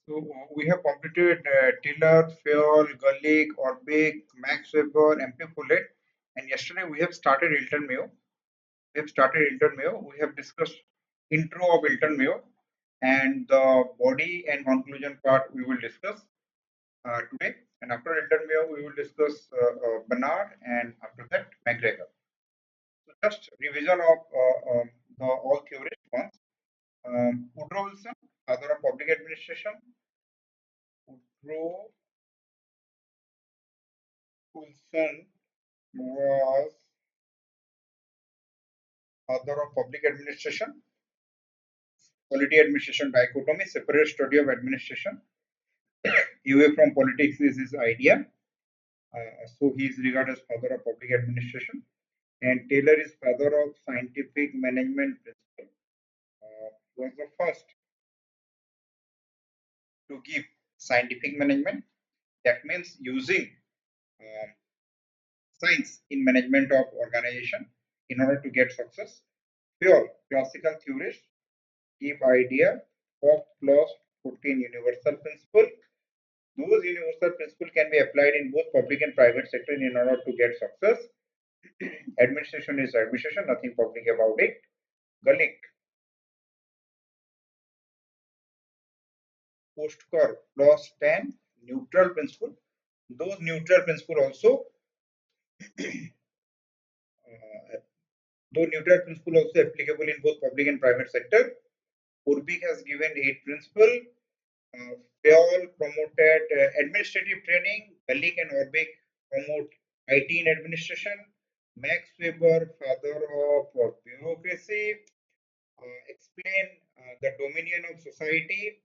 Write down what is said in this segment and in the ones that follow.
So we have completed Tiller, Fuel, Gullick, Orbic, Max Weber, MP Follett, and yesterday we have started Elton Mayo. We have discussed intro of Elton Mayo and the body and conclusion part we will discuss today. And after Elton Mayo, we will discuss Bernard and after that McGregor. So just revision of the all theorists once. Woodrow Wilson, father of public administration. Woodrow Wilson was father of public administration, polity administration dichotomy, separate study of administration, away from politics is his idea. So he is regarded as father of public administration. And Taylor is father of scientific management principle. Was the first to give scientific management. That means using um, science in management of organization in order to get success. Pure classical theorists give idea of clause 14 universal principle. Those universal principles can be applied in both public and private sector in order to get success. Administration is administration, nothing public about it. Gullick, Postcor, clause 10, neutral principle. Those neutral principle also, uh, though neutral principle also applicable in both public and private sector. Urbic has given 8 principle. They promoted administrative training. Gullick and Orbic promote IT in administration. Max Weber, father of bureaucracy, explain the dominion of society,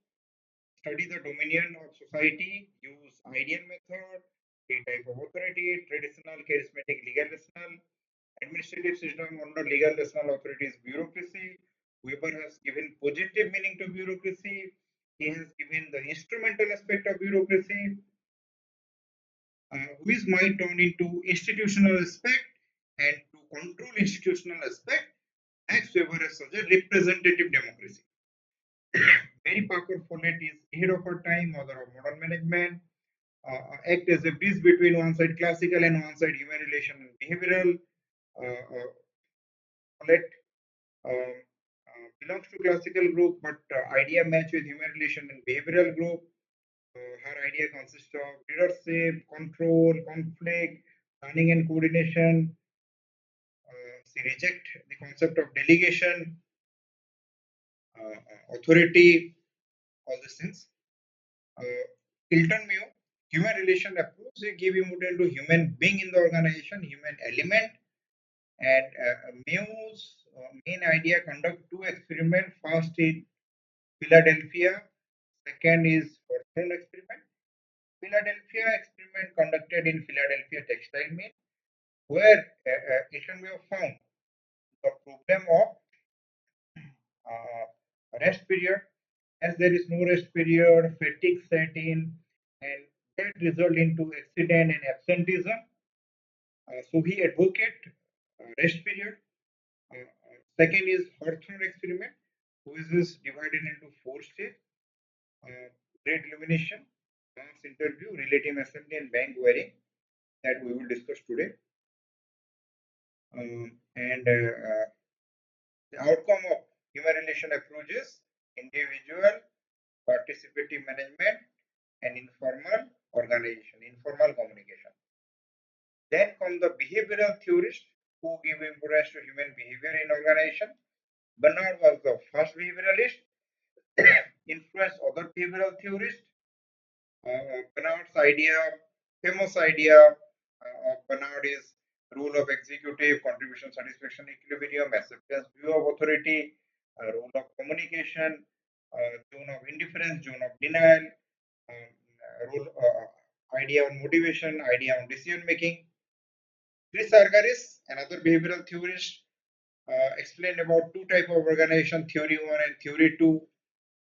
study the dominion of society, use ideal method, three type of authority, traditional, charismatic, legal, rational, administrative system under legal, rational authority is bureaucracy. Weber has given positive meaning to bureaucracy. He has given the instrumental aspect of bureaucracy, which might turn into institutional aspect, and to control institutional aspect, Max Weber has suggested representative democracy. Very powerful Follett is ahead of her time, mother of modern management, act as a bridge between one side classical and one side human relation and behavioral. Follett belongs to classical group, but idea match with human relation and behavioral group. Her idea consists of leadership, control, conflict, planning and coordination. She reject the concept of delegation, authority, all these things. Elton Mayo, human relation approach, they give importance to human being in the organization, human element, and Mayo's main idea conduct 2 experiments. First in Philadelphia, second is Hawthorne experiment. Philadelphia experiment conducted in Philadelphia textile mill, where Elton Mayo found the problem of rest period. As there is no rest period, fatigue set in, and that result into accident and absenteeism. So he advocate rest period. Second is Hawthorne experiment, which is divided into 4 stages: great illumination, mass interview, relative assembly, and bank wearing that we will discuss today. And the outcome of human relation approaches: individual, participative management, and informal organization, informal communication. Then come the behavioral theorists who give importance to human behavior in organization. Bernard was the first behavioralist, influenced other behavioral theorists. Bernard's famous idea of Bernard is rule of executive, contribution, satisfaction, equilibrium, acceptance, view of authority, role of communication, zone of indifference, zone of denial, role, idea on motivation, idea on decision making. Chris Argyris, another behavioral theorist, explained about 2 type of organization, theory 1 and theory 2.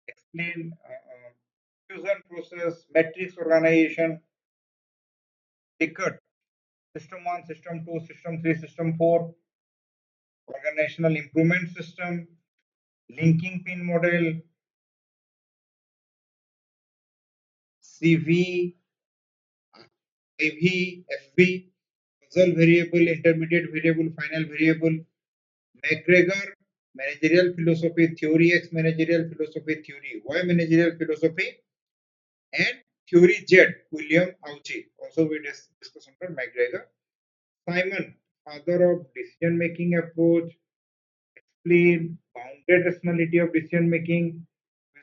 Explain fusion process, matrix organization, Likert, system 1, system 2, system 3, system 4, organizational improvement system, linking pin model, CV, IV, FV, causal variable, intermediate variable, final variable, McGregor, managerial philosophy, theory X, managerial philosophy, theory Y, managerial philosophy, and theory Z, William Auchi. Also, we discuss under McGregor. Simon, father of decision making approach, explain bounded rationality of decision making.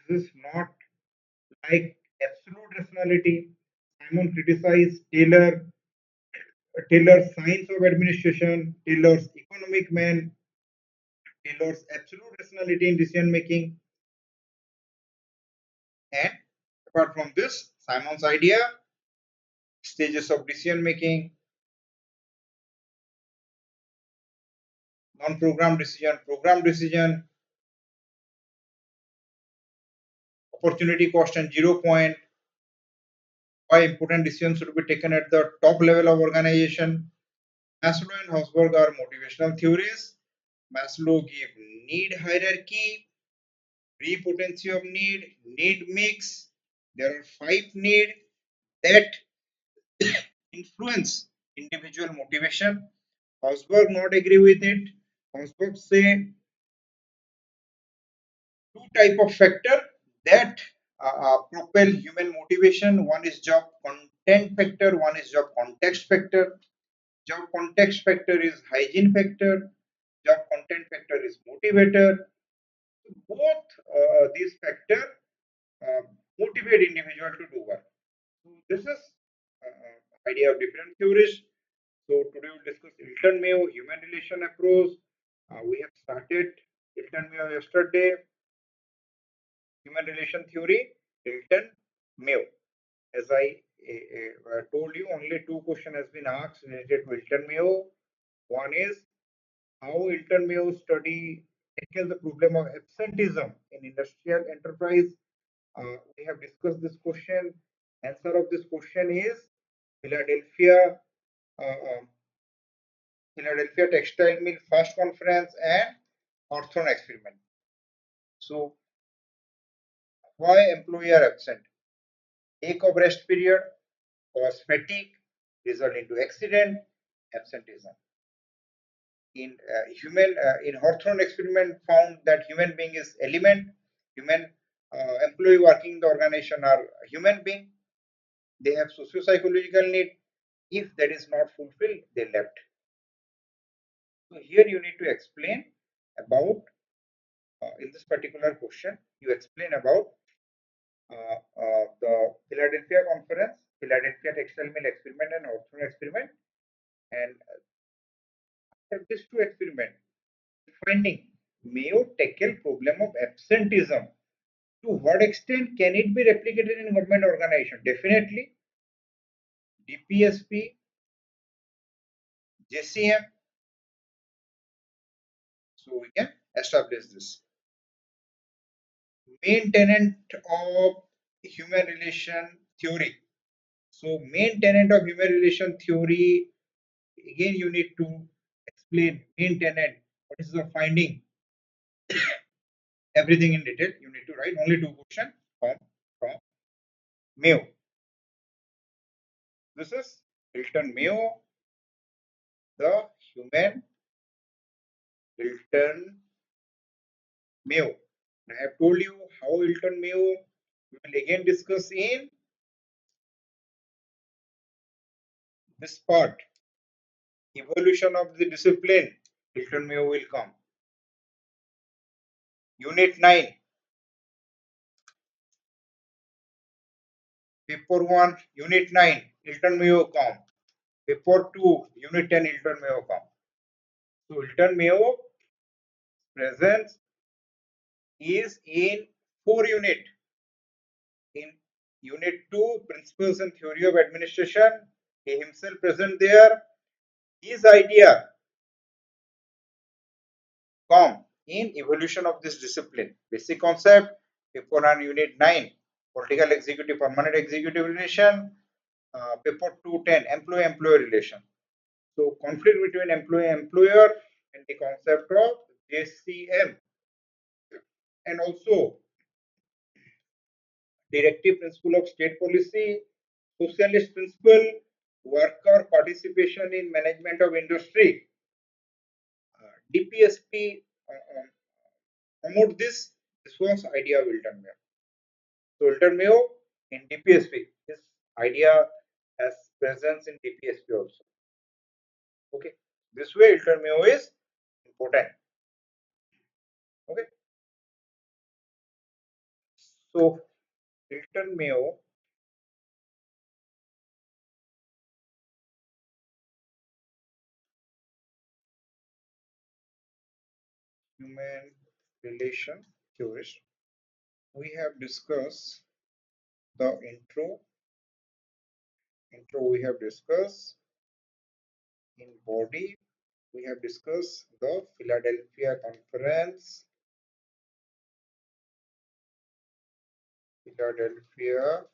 This is not like absolute rationality. Simon criticized Taylor's science of administration, Taylor's economic man, Taylor's absolute rationality in decision making, and apart from this, Simon's idea, stages of decision making, non-programmed decision, programmed decision, opportunity cost and 0 point, why important decisions should be taken at the top level of organization. Maslow and Hausberg are motivational theories. Maslow gave need hierarchy, pre-potency of need mix. There are 5 needs that influence individual motivation. Hausberg not agree with it. Hausberg say two type of factor that propel human motivation. One is job content factor, one is job context factor. Job context factor is hygiene factor. Job content factor is motivator. Both these factor uh, motivate individual to do work. So this is idea of different theories. So today we'll discuss Elton Mayo human relation approach. We have started Elton Mayo yesterday. Human relation theory, Elton Mayo. As I told you, only 2 questions has been asked related to Elton Mayo. One is how Elton Mayo study tackles the problem of absenteeism in industrial enterprise. We have discussed this question. Answer of this question is Philadelphia, Philadelphia Textile Mill First Conference and Hawthorne Experiment. So, why employee are absent? Lack of rest period, cause fatigue, result into accident, absenteeism. In Hawthorne experiment found that human being is element, human employee working in the organization are human being. They have socio-psychological need. If that is not fulfilled, they left. So here you need to explain about in this particular question, you explain about the Philadelphia conference, Philadelphia textile mill experiment, and Hawthorne experiment, and these 2 experiments. Finding Mayo tackle problem of absenteeism. To what extent can it be replicated in government organization? Definitely, DPSP, JCM. So we can establish this. Main tenet of human relation theory. So main tenet of human relation theory, again you need to explain main tenet. What is the finding? Everything in detail. You need to write only 2 questions from Mayo. This is Hilton Mayo, the human Hilton Mayo. I have told you how Hilton Mayo. We will again discuss in this part. Evolution of the discipline. Hilton Mayo will come. Unit 9. Paper 1, Unit 9. Hilton Mayo come. Paper 2, Unit 10. Hilton Mayo come. So Hilton Mayo presence is in 4 units. In Unit 2, Principles and Theory of Administration, he himself present there. His idea come in evolution of this discipline. Basic concept, paper 1, Unit 9, Political Executive, Permanent Executive Relation, paper 210, Employee-Employee Relation. So conflict between employer and the concept of JCM. And also directive principle of state policy, socialist principle, worker participation in management of industry. DPSP promote this. This was idea of Elton Mayo. So Elton Mayo in DPSP, this idea has presence in DPSP also. Okay, this way Elton Mayo is important. Okay, so Elton Mayo human relation theorist. We have discussed the intro. We have discussed in body. We have discussed the Philadelphia Conference. Philadelphia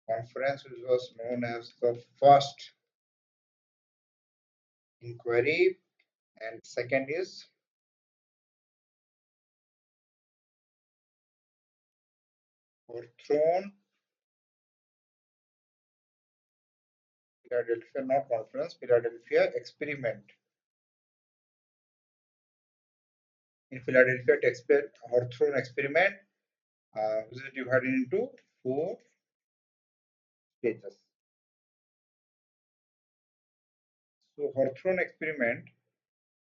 Conference, which was known as the first inquiry, and second is overthrown Philadelphia, not conference, Philadelphia experiment. In Philadelphia overthrown experiment, which is divided into 4 stages. So overthrown experiment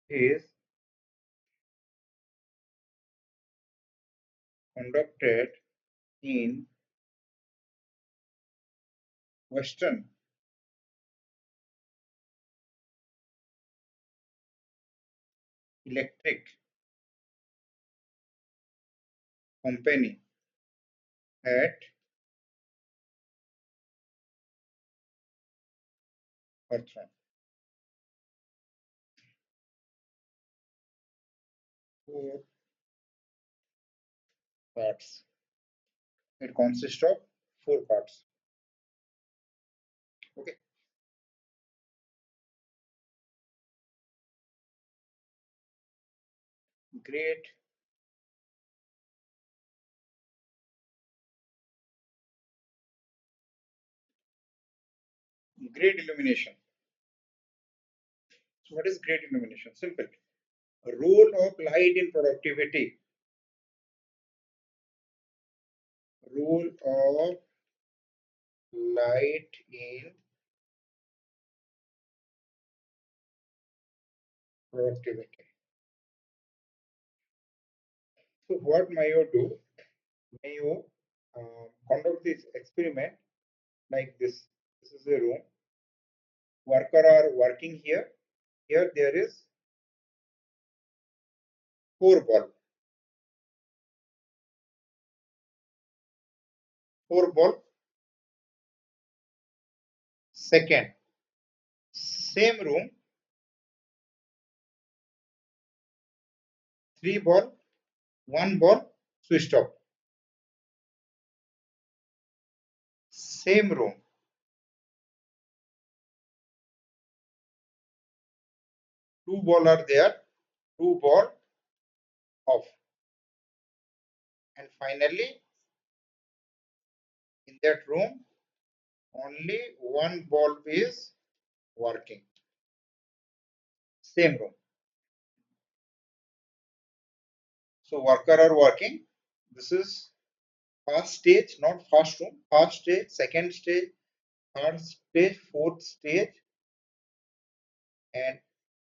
is conducted in Western Electric Company at Overthrown. 4 parts. It consists of 4 parts. Okay. Great illumination. So what is great illumination? Simple. A role of light in productivity. Role of light in productivity. So what Mayo do? Mayo conduct this experiment like this. This is a room. Worker are working here. Here there is 4 ball. 4 ball. Second, same room, 3 ball, 1 ball, switched off. Same room, 2 ball are there, 2 ball off. And finally, in that room, only 1 bulb is working. Same room. So worker are working. This is first stage, not first room. First stage, second stage, third stage, fourth stage, and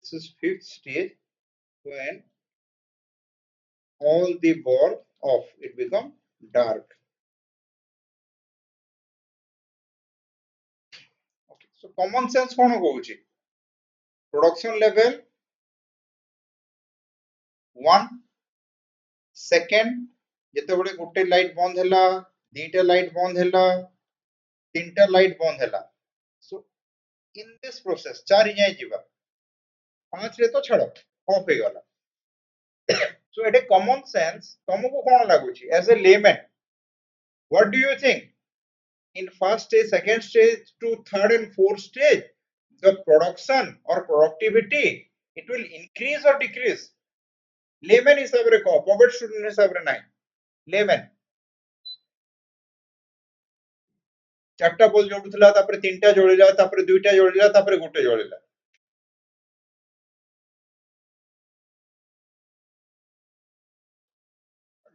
this is 5th stage. When all the bulb off, it become dark. Okay. So common sense कौन Cauchy? Production level 1 second ଯେତେବେଳେ ଗୋଟେ light ବନ୍ଦ ହେଲା, ଦିଟା light ବନ୍ଦ ହେଲା, ତିନିଟା light ବନ୍ଦ ହେଲା. So in this process 4 ଯାଏ ଯିବା, 5 ରେ ତ ଛାଡ ଅଫ୍ ହେଇଗଲା. So ଏଟେ common sense ତମକୁ କଣ ଲାଗୁଛି as a layman? What do you think? In first stage, second stage to third and fourth stage, the production or productivity, it will increase or decrease? Layman हिसाब रे कहो, pocket student हिसाब रे नहीं. Layman. चारटा ball जोड़ुला तापरे तीनटा जोड़िला तापरे दुईटा जोड़िला तापरे गोटे जोड़िला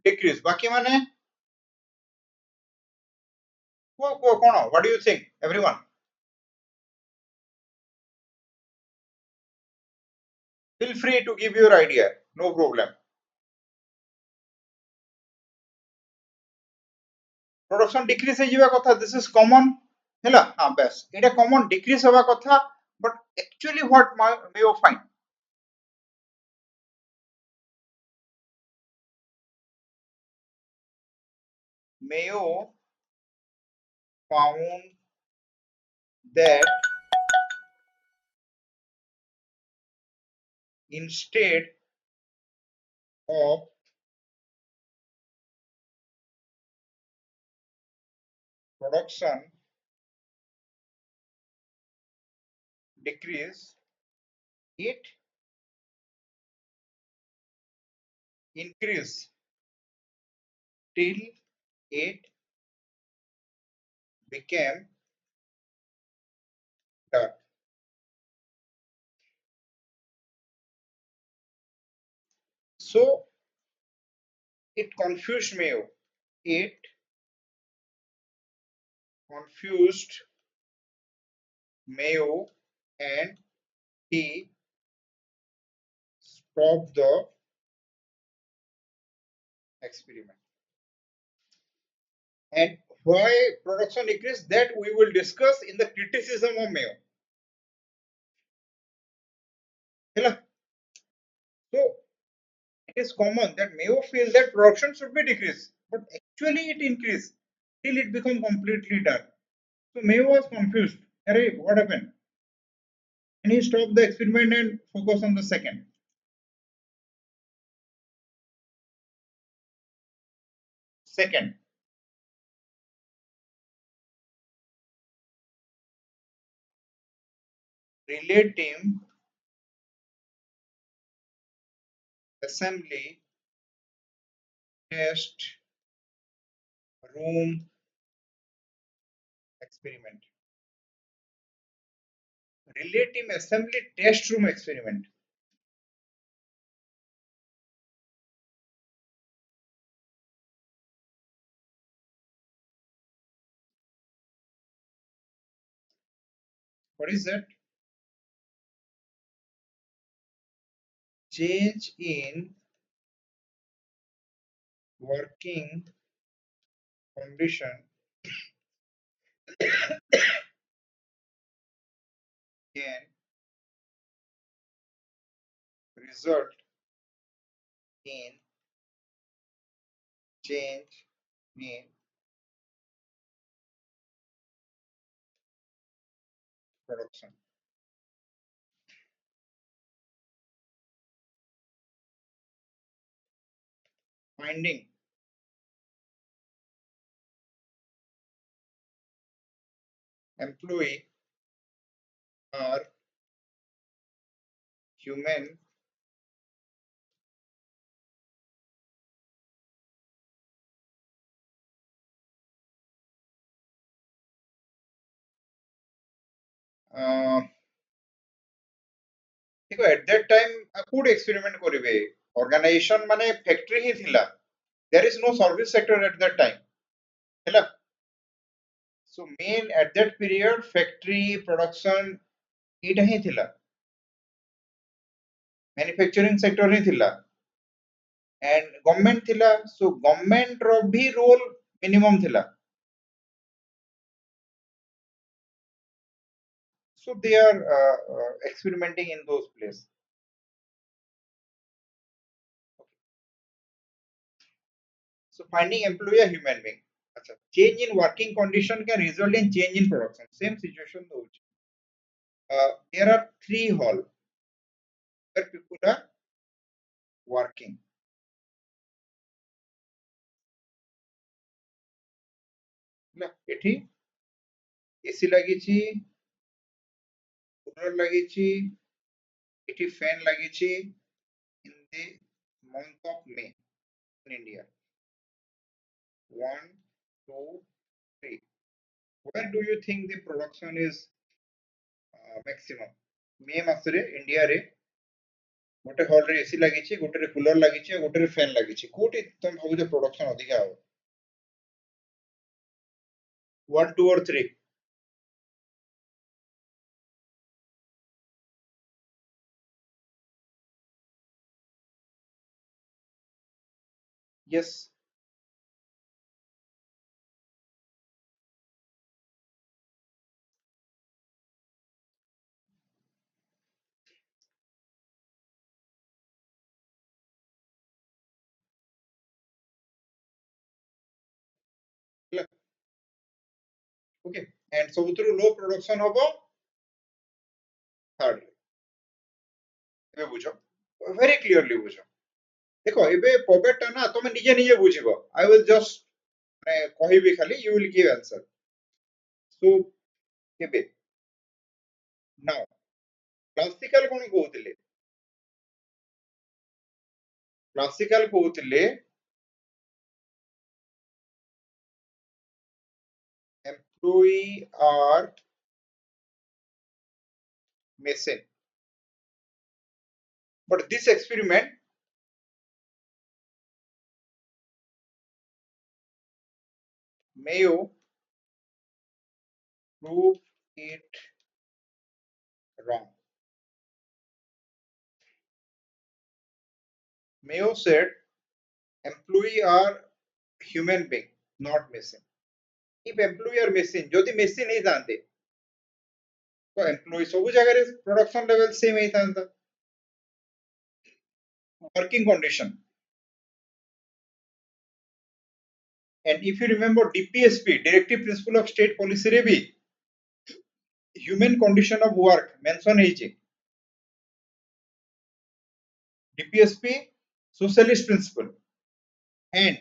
डिक्रीज बाकी माने को कोन what do you think everyone feel free to give your idea no problem production decrease हे जीवा कथा this is common हैला हां बस एटा common decrease होबा कथा but actually what Mayo find Mayo found that instead of production decrease it increase till it became done. So it confused Mayo. It confused Mayo and he stopped the experiment. And why production decreased that we will discuss in the criticism of Mayo. So it is common that Mayo feels that production should be decreased, but actually it increased till it become completely done. So Mayo was confused. Array, what happened? And he stopped the experiment and focus on the second. Second, relative assembly test room experiment. Relative assembly test room experiment. What is that? Change in working condition can result in change in production. Finding employee are human देखो at that time could experiment करिवे organization माने factory ही थिला there is no service sector at that time हैला so main at that period factory production एटा ही थिला manufacturing sector ही थिला and government थिला so government रो भी role minimum थिला so they are experimenting in those places. So finding employee a human being. अच्छा, change in working condition can result in change in production. Same situation though. There are three hall where people are working. ना एठी AC लागिची, cooler लागिची, एठी fan लागिची in the month of May in India. 1, 2, 3. where do you think the production is maximum? May masare India re गोटे hall रे AC लागिछि गोटे रे cooler लागिछि गोटे रे fan लागिछि कोठी तुम भाबुछ प्रोडक्शन अधिका हो 1 2 और 3 यस ओके एंड सबुतरु लो प्रोडक्शन होबो थर्ड एबे बुझो वेरी क्लियरली बुझो देखो एबे पॉवेट ना तुम निजे निजे बुझिबो आई विल जस्ट कहिबी खाली you will give answer so एबे नाउ क्लासिकल कोन कहउतिले क्लासिकल कहउतिले employee are machine but this experiment Mayo prove it wrong. Mayo said employee are human being, not machine. If employee are machine, যদি machine नहीं जानते तो employee ସବୁ ଜାଗାରେ production level same ହେଇଥାନ୍ତା working condition and if you remember DPSP directive principle of state policy रे भी human condition of work mention ହେଇଛି DPSP socialist principle and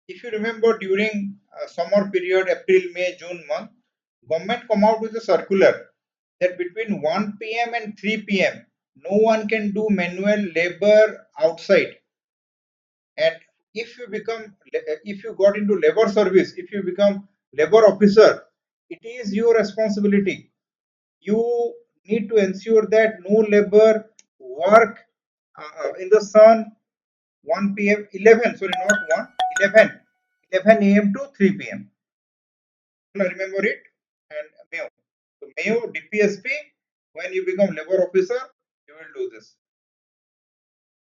if you remember during summer period April May June month government come out with a circular that between 1 p.m. and 3 p.m. no one can do manual labor outside and if you got into labor service if you become labor officer it is your responsibility you need to ensure that no labor work in the sun 1 p.m 11 sorry not 1 11 a.m to 3 p.m remember it and Mayo. So Mayo DPSP, when you become labor officer, you will do this.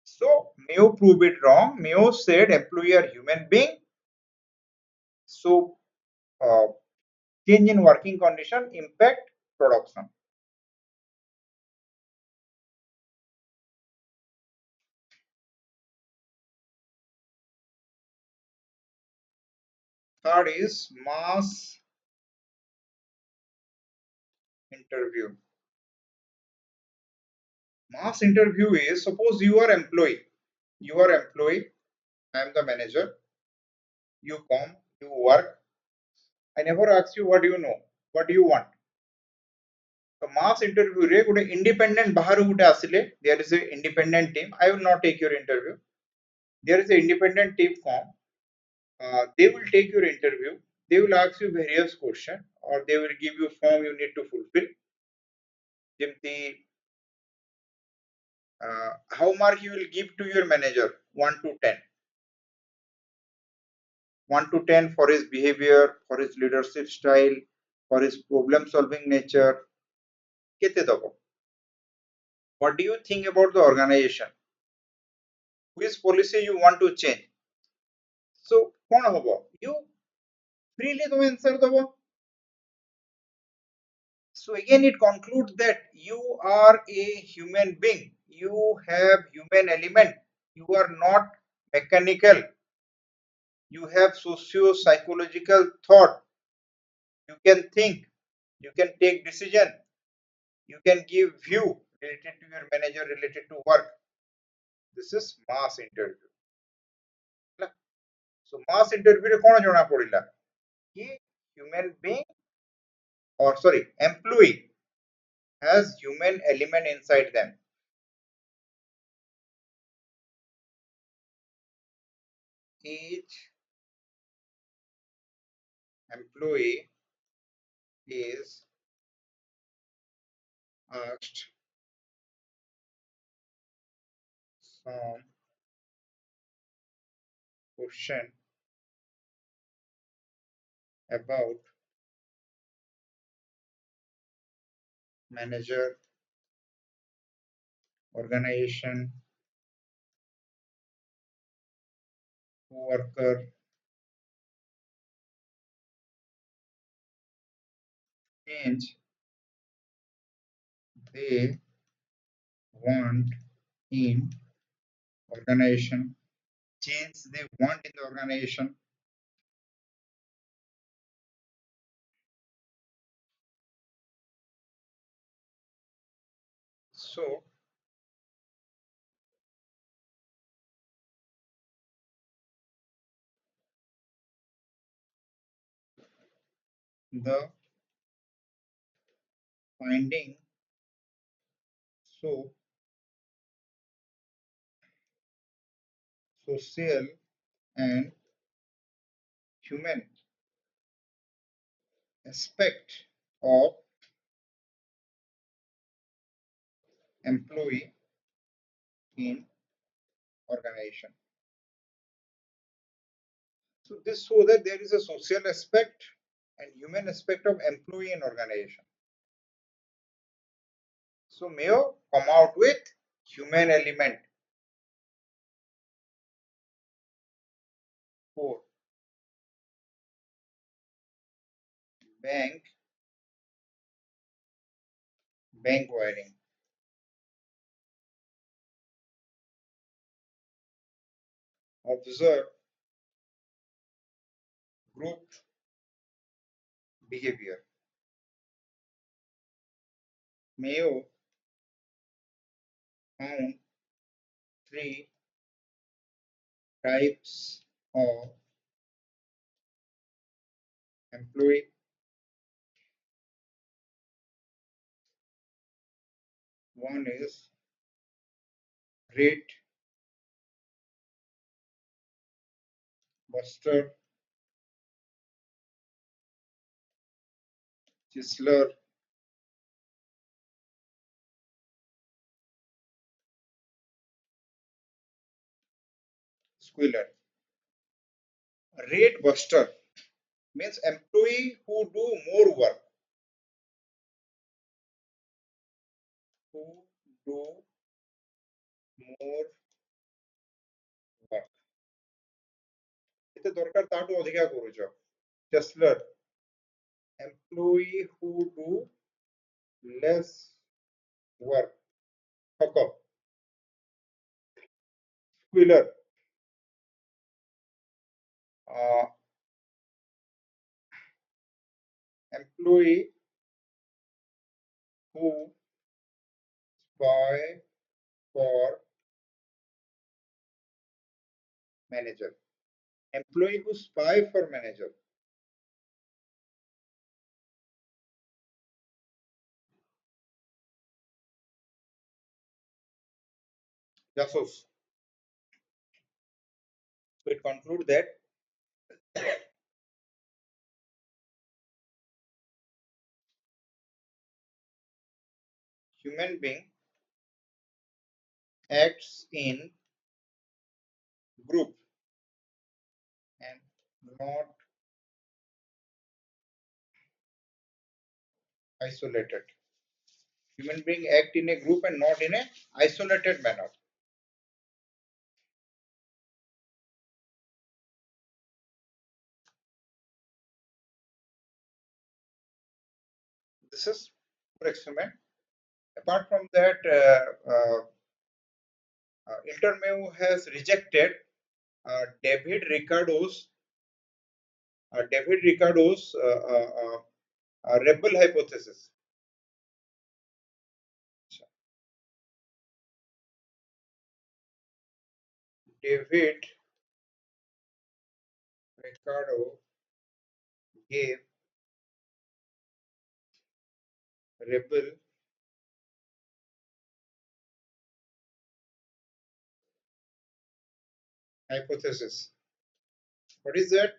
So Mayo proved it wrong. Mayo said employee are human being. So change in working condition impact production. Third is mass interview. Mass interview is suppose you are employee. You are employee. I am the manager. You come. You work. I never ask you what do you know. What do you want? So mass interview रे गोटे independent बाहर गोटे आसिले there is a independent team I will not take your interview there is a independent team form they will take your interview they will ask you various questions or they will give you form you need to fulfill ଯେମିତି how mark you will give to your manager 1 to 10 1 to 10 for his behavior for his leadership style for his problem solving nature केते दबो what do you think about the organization which policy you want to change so कौन होबो you freely तुम answer दबो so again it concludes that you are a human being you have human element you are not mechanical you have socio psychological thought you can think you can take decision you can give view related to your manager related to work this is mass interview so mass interview रे कोन जणा पड़िला कि human being or sorry employee has human element inside them age employee is asked some question about manager, organization, worker, change they want in organization, change they want in the organization. So the finding, so social and human aspect of employee in organization. So this shows that there is a social aspect and human aspect of employee in organization. So Mayo come out with human element. 4. Bank wiring. Observe group behavior. Mayo found 3 types of employee. One is rate buster, chiseler, squealer. Rate buster means employee who do more work, who do more work. ଏତେ ଦରକାର ତାଠୁ ଅଧିକା କରୁଛ. Chiseler, employee who do less work. Fuck up. Squealer, uh, employee who spy for manager. Employee who spy for manager. Jasus. So it concludes that human being acts in group and not isolated. Human being act in a group and not in a isolated manner. This is for experiment. Apart from that, Intermew has rejected David Ricardo's rebel hypothesis. David Ricardo gave rebel hypothesis. What is that?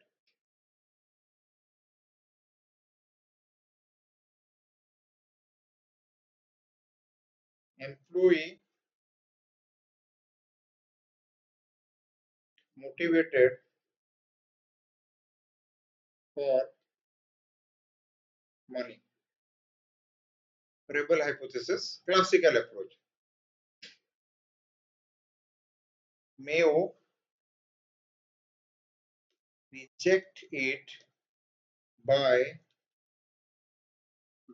employee motivated for money. Rebel hypothesis, classical approach. Mayo reject it by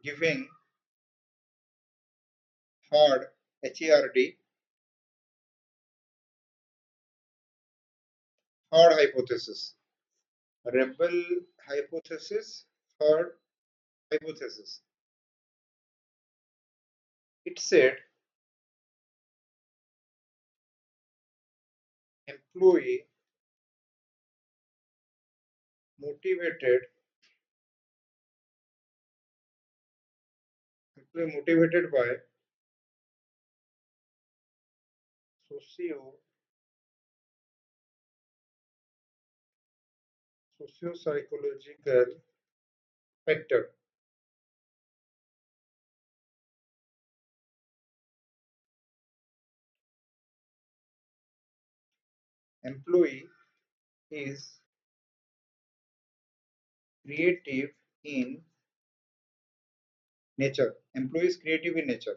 giving hard HARD hard hypothesis. Rebel hypothesis, hard hypothesis. It said employee motivated by socio socio-psychological factor. Employee is creative in nature. Employee is creative in nature.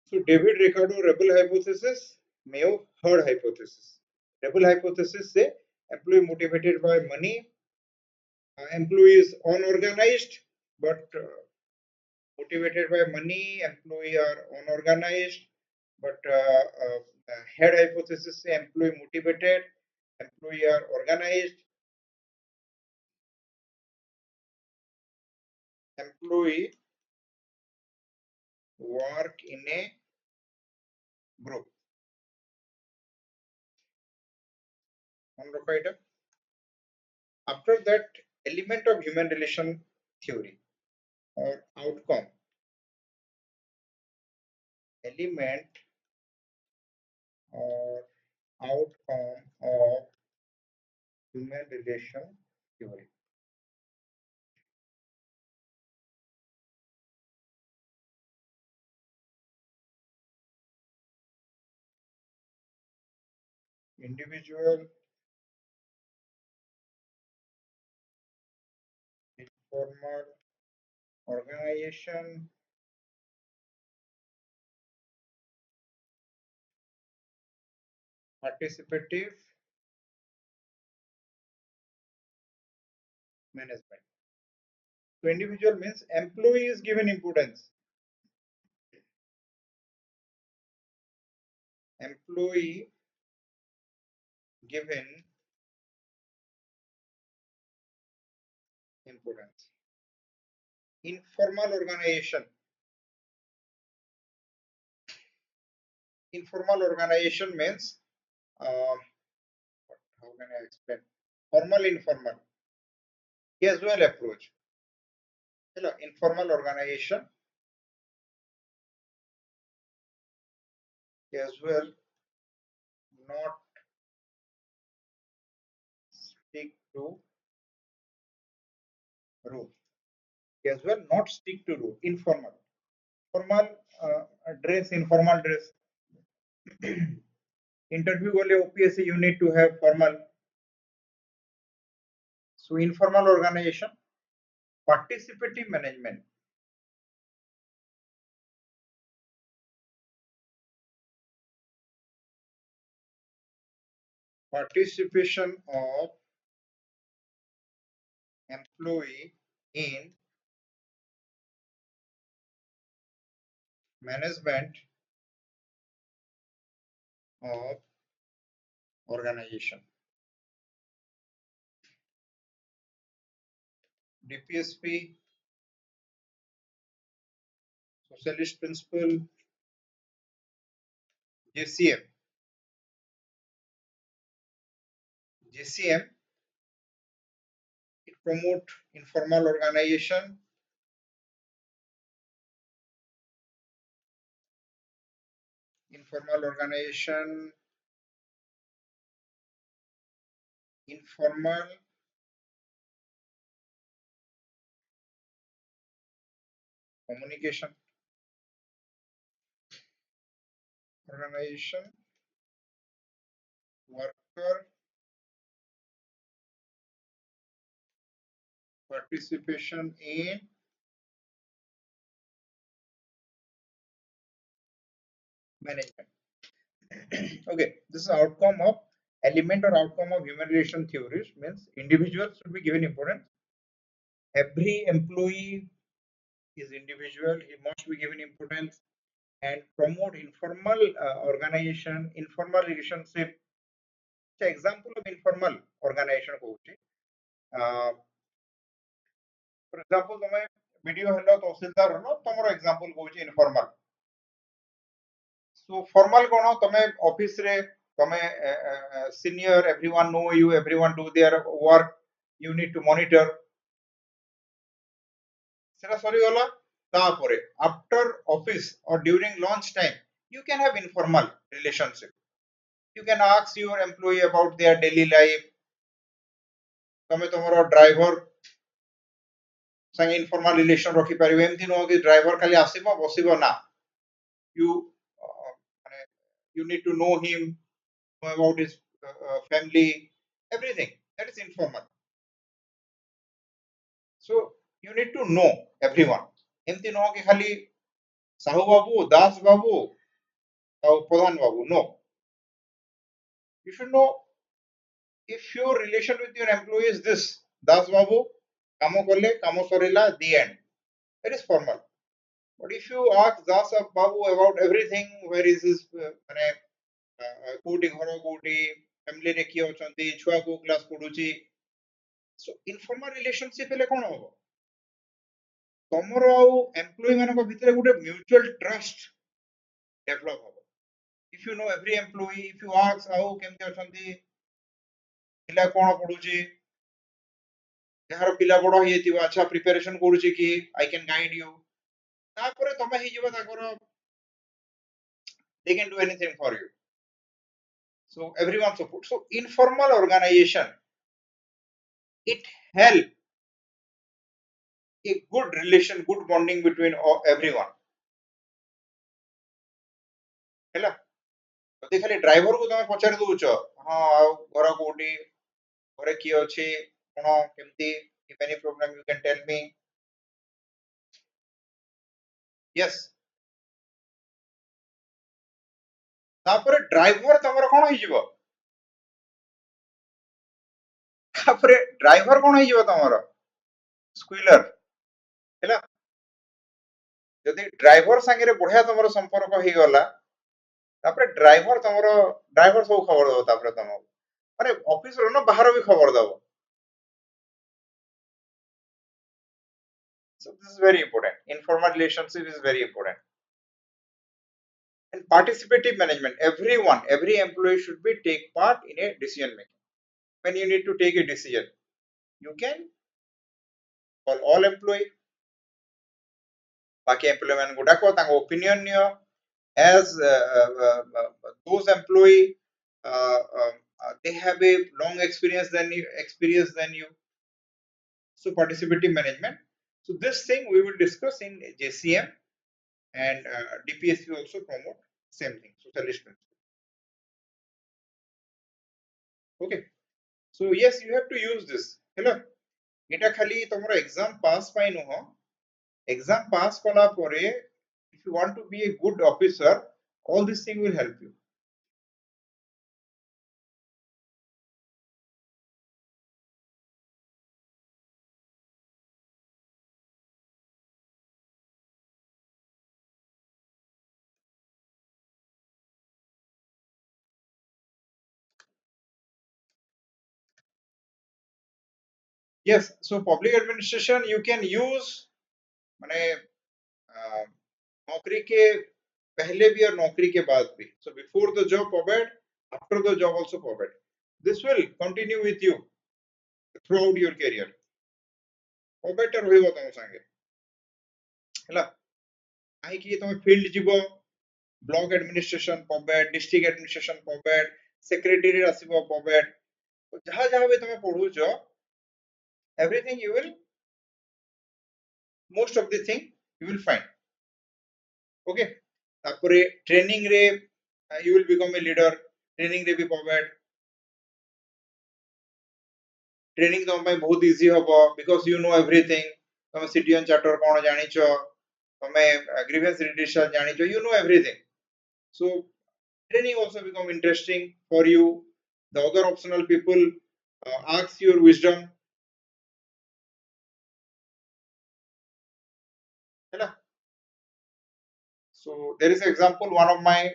So David Ricardo rebel hypothesis, Mayo herd hypothesis. Rebel hypothesis say employee motivated by money, employee is unorganized but motivated by money, employee are unorganized but head hypothesis say employee motivated, employee are organized, employee work in a group. After that, element of human relation theory or outcome. Element or outcome of human relation theory. Individual, informal, organization, participative, management. So individual means employee is given importance. Employee given importance. Informal organization. Informal organization means how can I explain? Formal, informal. Casual approach. Hello, informal organization. Casual, not stick to rule. Casual, not stick to rule. Informal. Formal dress, informal dress. Interview only OPSC you need to have formal. So informal organization, participative management. Participation of employee in management of organization. DPSP, socialist principle, JCM. JCM, it promote informal organization, informal organization, informal communication, organization, worker participation in management. Okay, this is outcome of element or outcome of human relation theories, means individuals should be given importance. Every employee is individual, he must be given importance, and promote informal organization, informal relationship. So example of informal organization कौची, for example तमे video hello tehsildar नो तमरो example कौची informal. So formal कोन तमे office रे तमे senior, everyone know you, everyone do their work, you need to monitor. सेटा सरी गला तापरे after office or during lunch time you can have informal relationship. You can ask your employee about their daily life. तमे तमरो driver संगे informal relation रखी परिबे, एमथि न कि driver खाली आसीबो बसिबो ना. You माने you need to know him, know about his family, everything. That is informal. So you need to know everyone. एमथि न कि खाली साहू बाबू, दास बाबू और प्रधान बाबू. No. You should know if your relation with your employee is this, Das Babu, Kamo Kole, Kamo Sorila, the end. That is formal. But if you ask Das Babu about everything, where is his कोटी घर कोटी family रे किए अछंती छुआ को class पढुची, सो इनफॉर्मल रिलेशनशिप हेले कोन हो तमरो आउ एम्प्लॉय मानको भितरे गुटे म्यूचुअल ट्रस्ट डेवलप हो. If you know every employ, if you ask आउ केमते अछंती पिला कोन पढुची, जहार पिला बड़ हे थिबा अच्छा प्रिपरेशन करूची कि आई कैन गाइड यू, तापरे तमे हे जिवो ताकर they can do anything for you. So everyone support. So informal organization, it help a good relation, good bonding between everyone. हैला तो खाली ड्राइवर को तमे पचार दोछ हां आ घर कोठी घरे की अछि कोन केमती, if any problem you can tell me. Yes, तापरे ड्राइवर तमर कोन होई जिवो, तापरे ड्राइवर कोन होई जिवो तमर स्क्विलर. हैला जदि ड्राइवर संगे बढ़िया तमर संपर्क हो गला, तापरे ड्राइवर सब खबर दो, तापरे तम माने ऑफिस रो न बाहर भी खबर दो. So this is very important. Informal relationship is very important. And participative management, everyone, every employee should be take part in a decision making. When you need to take a decision, you can call all employee, बाकी employee मान को डाको तांको opinion neo. As those employee they have a long experience than you. So participative management. So this thing we will discuss in JCM, and DPSP also promote same thing, socialist principle. Okay, so yes, you have to use this. Hello, এটা খালি তোমরা exam pass পাই নহ, exam pass কলা পরে if you want to be a good officer, all this thing will help you. Yes, so public administration you can use माने नौकरी के पहले भी और नौकरी के बाद भी. So before the job provide, after the job also provide. This will continue with you throughout your career. Better होइबो तम संगे. हैला काहे कि तमे फील्ड जीवो, ब्लॉक एडमिनिस्ट्रेशन पॉबेट, डिस्ट्रिक्ट एडमिनिस्ट्रेशन पॉबेट, सेक्रेटरी आसीबो पॉबेट. तो जहां जहां भी तमे पढुचो, everything you will, most of the thing you will find. Okay, tapore training re you will become a leader. Training re भी provide. Training ତମ ପାଇଁ ବହୁତ ଇଜି ହବ because you know everything. ତମେ citizen charter କଣ ଜାଣିଛ, ତମେ grievance redressal ଜାଣିଛ, you know everything. So training also become interesting for you. The other optional people ask your wisdom. ହେଲା? So there is an example, one of my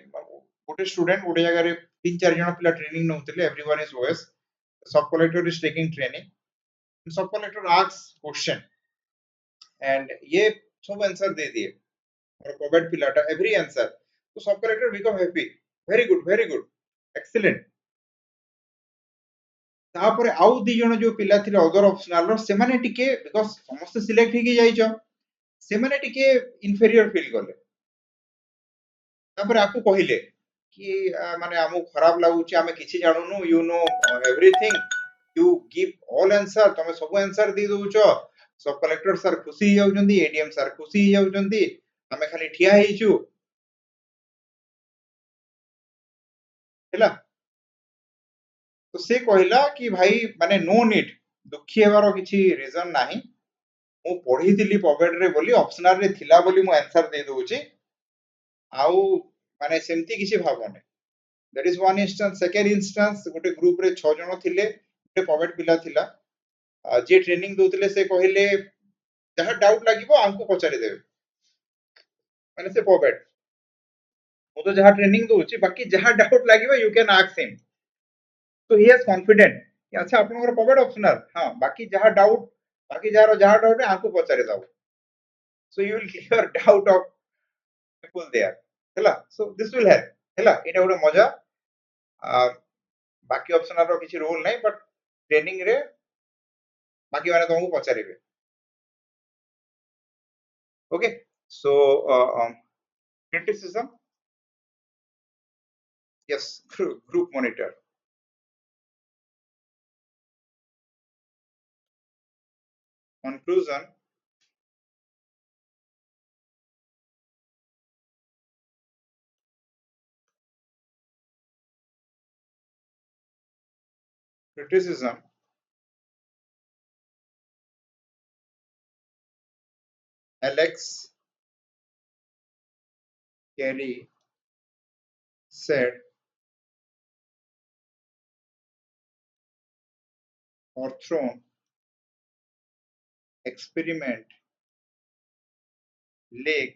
ଗୋଟେ student ଗୋଟେ ଜାଗାରେ 3-4 ଜଣ ପିଲା training ନଉଥିଲେ, everyone is OS. Sub collector is taking training. Sub collector asks question and ये सब answer दे दिए और कोविड पिलाटा every answer. तो sub collector become happy. Very good, excellent. तापर आउ दी जण जो पिला थिले अदर ऑप्शनल रो सेमाने टिके बिकॉज़ समस्त सिलेक्ट हेकी जाइछो सेमाने टिके इन्फेरियर फील करले. तापर आपको कहिले कि माने हमु खराब लागुची, आमे किछि जानुनु, you know everything, you give all answer, तमे सब आंसर दी दोछो. सब कलेक्टर सर खुशी ही जाउछंदी, एडीएम सर खुशी ही जाउछंदी, आमे खाली ठिया हेइछु हैला. तो से कहिला कि भाई माने नो नीड दुखी हेबार किछि रीजन नाही. मु पढी दिली पॉकेट रे बोली ऑप्शनल रे थिला बोली मु आंसर दे दोउची आउ माने सेमती किछि भाबने. That is one instance. Second instance गोटे ग्रुप रे 6 जण थिले, गोटे पॉकेट पिला थिला, जे ट्रेनिंग दोतिले से कहिले जहा डाउट लागिबो हमको पचारि देबे. माने से पॉकेट मु तो जहा ट्रेनिंग दोउची बाकी जहा डाउट लागिबो यू कैन आस्क हिम. तो ही इज कॉन्फिडेंट कि अच्छा आपनकर पॉकेट ऑप्शनल, हां बाकी जहा डाउट, बाकी जहा डाउट है हमको पचारि दबो. So you will clear doubt of people there. Hela, so this will help. Hela, এটা ଗୋଟେ ମଜା. ବାକି ଅପସନାଲ ର କିଛି ରୋଲ ନାହିଁ, ବଟ୍ ଟ୍ରେନିଂ ରେ ବାକି ମାନେ ତମକୁ ପଚାରିବେ. Okay, so criticism, yes, group monitor. Conclusion, criticism Alex Carey said Hawthorne experiment lack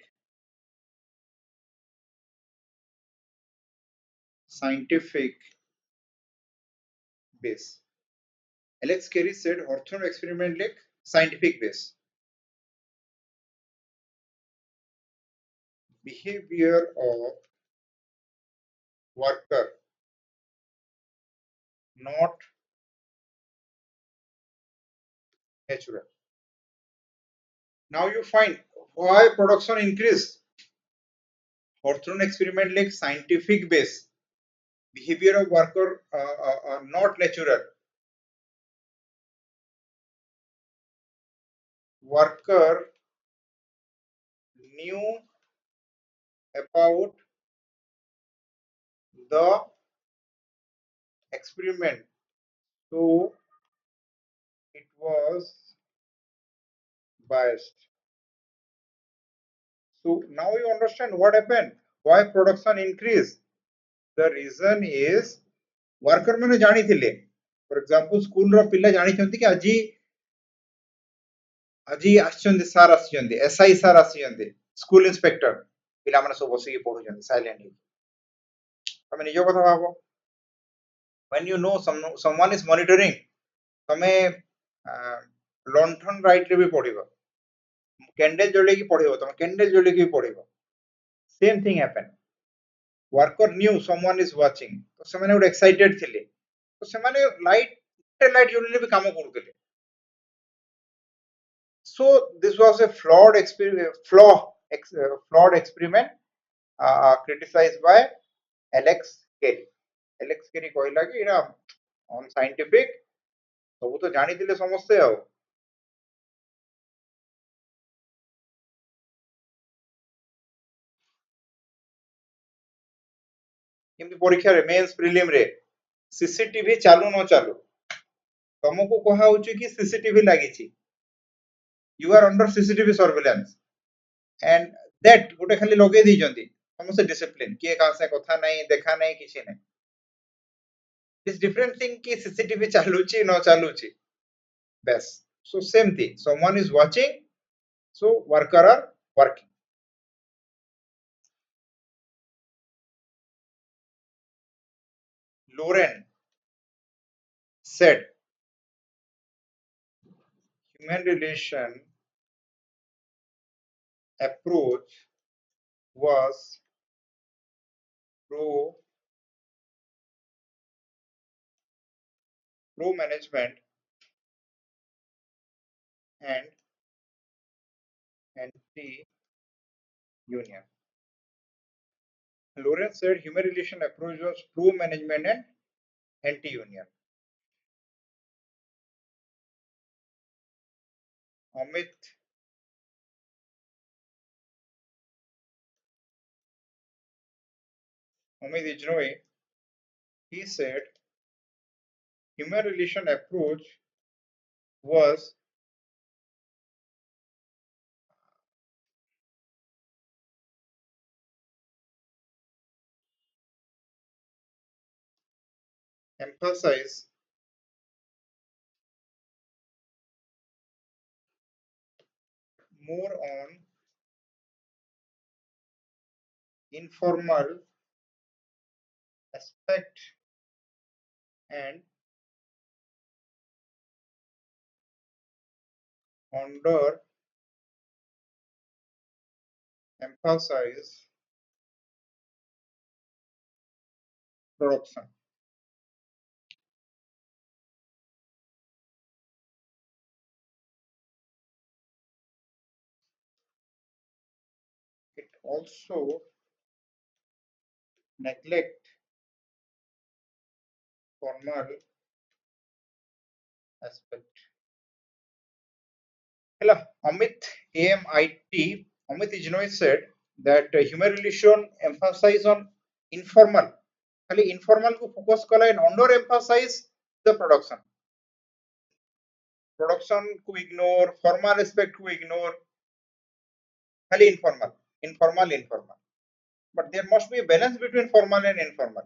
scientific base. Alex Carey said Hawthorne experiment lack scientific base. Behavior of worker not natural. Now you find why production increase. Hawthorne experiment like scientific base. Behavior of worker not natural. Worker knew about the experiment, so it was biased. So now you understand what happened, why production increased. The reason is worker मैंने जानी थिले. For example, school रो पिल्ला जानी चंती कि आजी आछंदी सार आछंदी SI सार आछंदी school inspector पिला माने सब बसी पढु जंदी साइलेंटली. तमे निजो कथा भाबो, when you know someone is monitoring, तमे लंठन राइट रे भी पढिबो, कैंडल जळे की पढिबो, तमे कैंडल जळे की पढिबो. Same thing happen. Worker knew someone is watching, तो से माने ଗୋଟେ एक्साइटेड थिले, तो से माने लाइट जळले भी काम करथिले. So this was a flawed experiment criticized by Alex Carey. Alex Carey कहला कि एरा unscientific, सब तो जानी दिले समस्ते आओ. एमती परीक्षा रे मेंस प्रीलिम रे सीसीटीवी चालू न चालू तुमको कहा होची कि सीसीटीवी लागी छी you are under CCTV surveillance and that गोटे खाली लगे दी जंती समस्त डिसिप्लिन के का से कथा नहीं देखा नहीं किछि नहीं इट्स डिफरेंट थिंग कि सीसीटीवी चालू छी न चालू छी बस so same thing someone is watching so worker are working. Lauren said human relation approach was pro management and anti union. Lauren said human relation approach was pro management and anti union. Amit Ijnoi, he said human relation approach was emphasize more on informal aspect and under emphasize production. It also neglect formal aspect. Hello, Amit Ijnoi said that human relation emphasize on informal. खाली informal को focus कला and under emphasize the production. Production को ignore, formal aspect को ignore. खाली informal. But there must be a balance between formal and informal.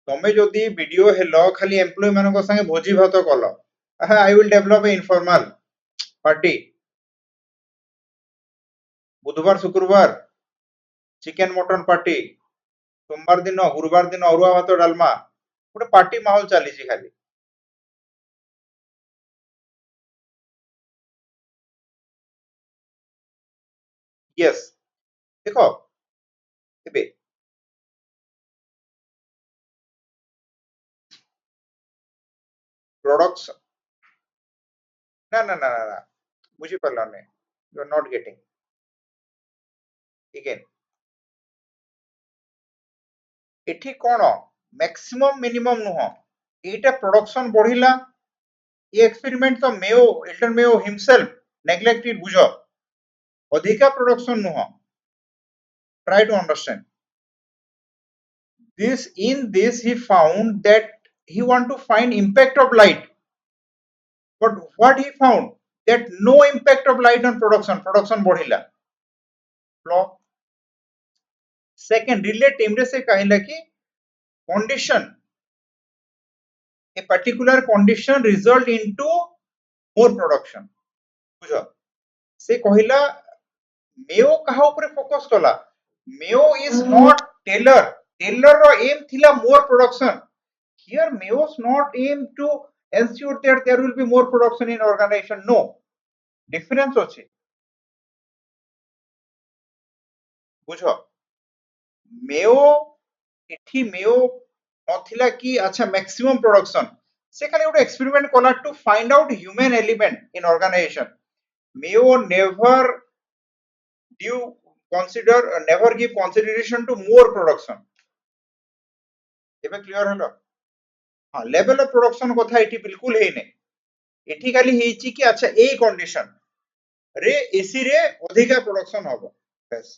तमे जदि video hello खाली employ मानको संगे भोजी भात कलो I will develop a informal party बुधवार शुक्रवार चिकन मटन पार्टी सोमवार दिन गुरुवार दिन अरुआ भात डालमा गोटे पार्टी माहौल चली खाली यस देखो एबे प्रोडक्ट्स ना बुझी परला ने you are not getting again एठी कोन मैक्सिमम मिनिमम नुह एटा प्रोडक्शन बढ़िला ये एक्सपेरिमेंट तो Mayo Elton Mayo himself neglected बुझो अधिका प्रोडक्शन नुह try to understand this in this he found that he want to find impact of light but what he found that no impact of light on production बढ़िला flaw second relate इमरे से कहला कि condition a particular condition result into more production बुझो से कहला Mayo कहा ऊपर focus कला Mayo is not Taylor रो aim थिला more production here Mayo's not aim to ensure that there will be more production in organization no difference ଅଛି बुझो मेयो एठी मेयो नथिला कि अच्छा मैक्सिमम प्रोडक्शन से खाली ଗୋଟେ एक्सपेरिमेंट कला to find out human element in organization Mayo never give consideration to more production एबे क्लियर हलो हां लेवल ऑफ प्रोडक्शन कथा एठी बिल्कुल हे नै एठी खाली हेची कि अच्छा ए कंडीशन रे एसी रे अधिका प्रोडक्शन हबो बस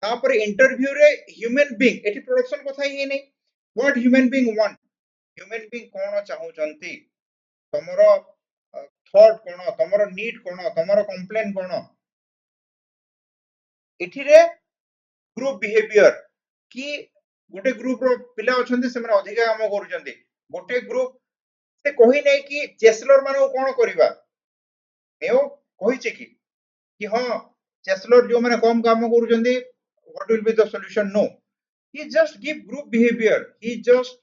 तापर इंटरव्यू रे ह्यूमन बीइंग एटी प्रोडक्शन कथा ही नहीं what human being want human being कोन चाहू चंती तमरो थॉट कोन तमरो नीड कोन तमरो कंप्लेन कोन एठी रे ग्रुप बिहेवियर कि गोटे ग्रुप रो पिला अछंती से माने अधिका काम करूचंती गोटे ग्रुप से कहि नै कि चेसलर माने कोन करबा एओ कहिचे कि हां चेसलर जो माने कम काम करूचंती what will be the solution no he just give group behavior he just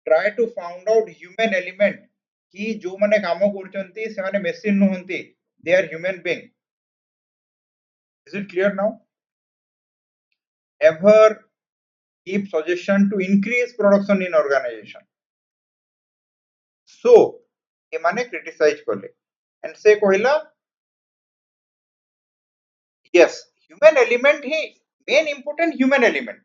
try to find out human element कि जो माने काम करूचंती से माने machine नहंती they are human being is it clear now ever give suggestion to increase production in organization so एमाने criticise कले and से कहला yes human element ही main important human element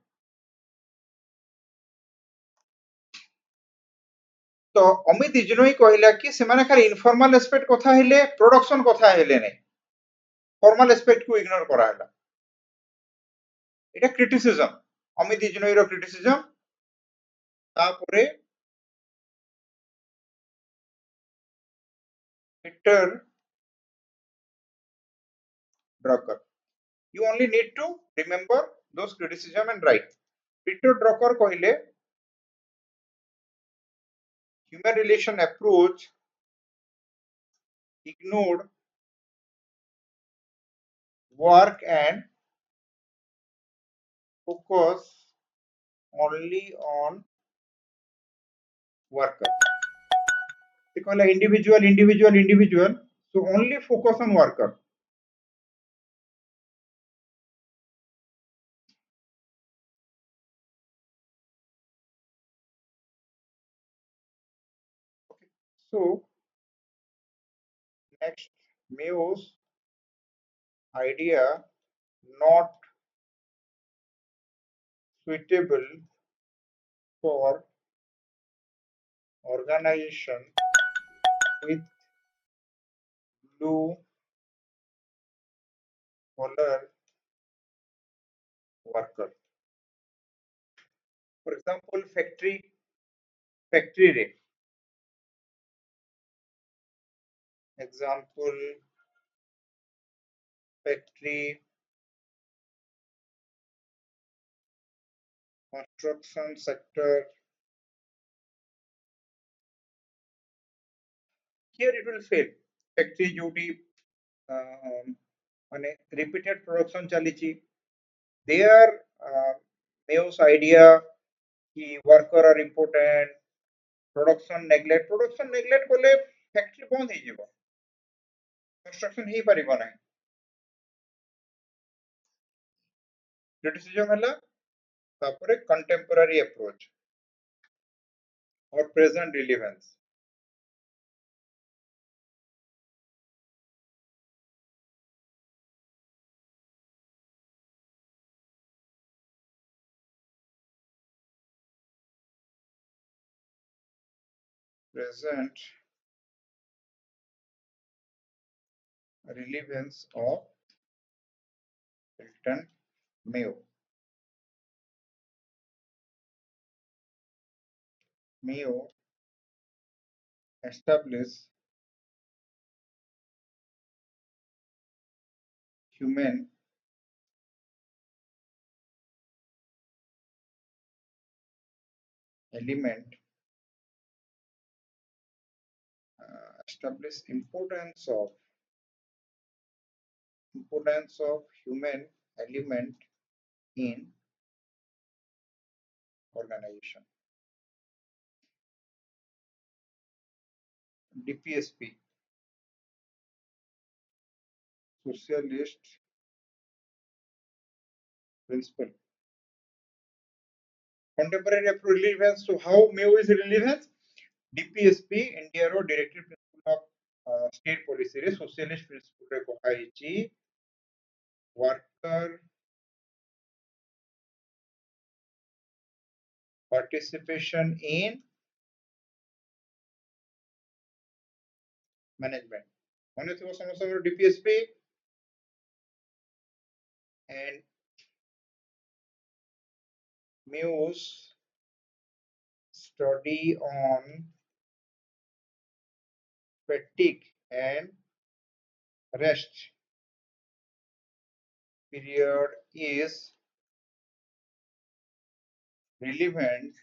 तो अमित इजनोई कहला कि से माने खाली इनफॉर्मल एस्पेक्ट कथा हेले प्रोडक्शन कथा हेले नै फॉर्मल एस्पेक्ट को इग्नोर करा हला एटा क्रिटिसिज्म अमित इजनोई रो क्रिटिसिज्म तापरे Peter Drucker you only need to remember those criticism and write Peter Drucker कहले human relation approach ignored work and focus only on worker they call individual so only focus on worker okay. So next Mayo's idea not suitable for organization with blue collar worker for example factory रे example factory construction sector here it will fail factory duty माने repeated production चलीची there Mayo's idea कि worker are important production neglect कले factory बंद हो जीवो construction ही परिबो नाही criticism हला तापरे contemporary approach or present relevance present relevance of Elton Mayo Mayo established human element establish importance of human element in organization DPSP socialist principle contemporary relevance so how Mayo is relevant DPSP India ro directive principle of state policy re socialist principle re kohaichi worker participation in management mane thibo samasya DPSP and Muse study on fatigue and rest period is relevant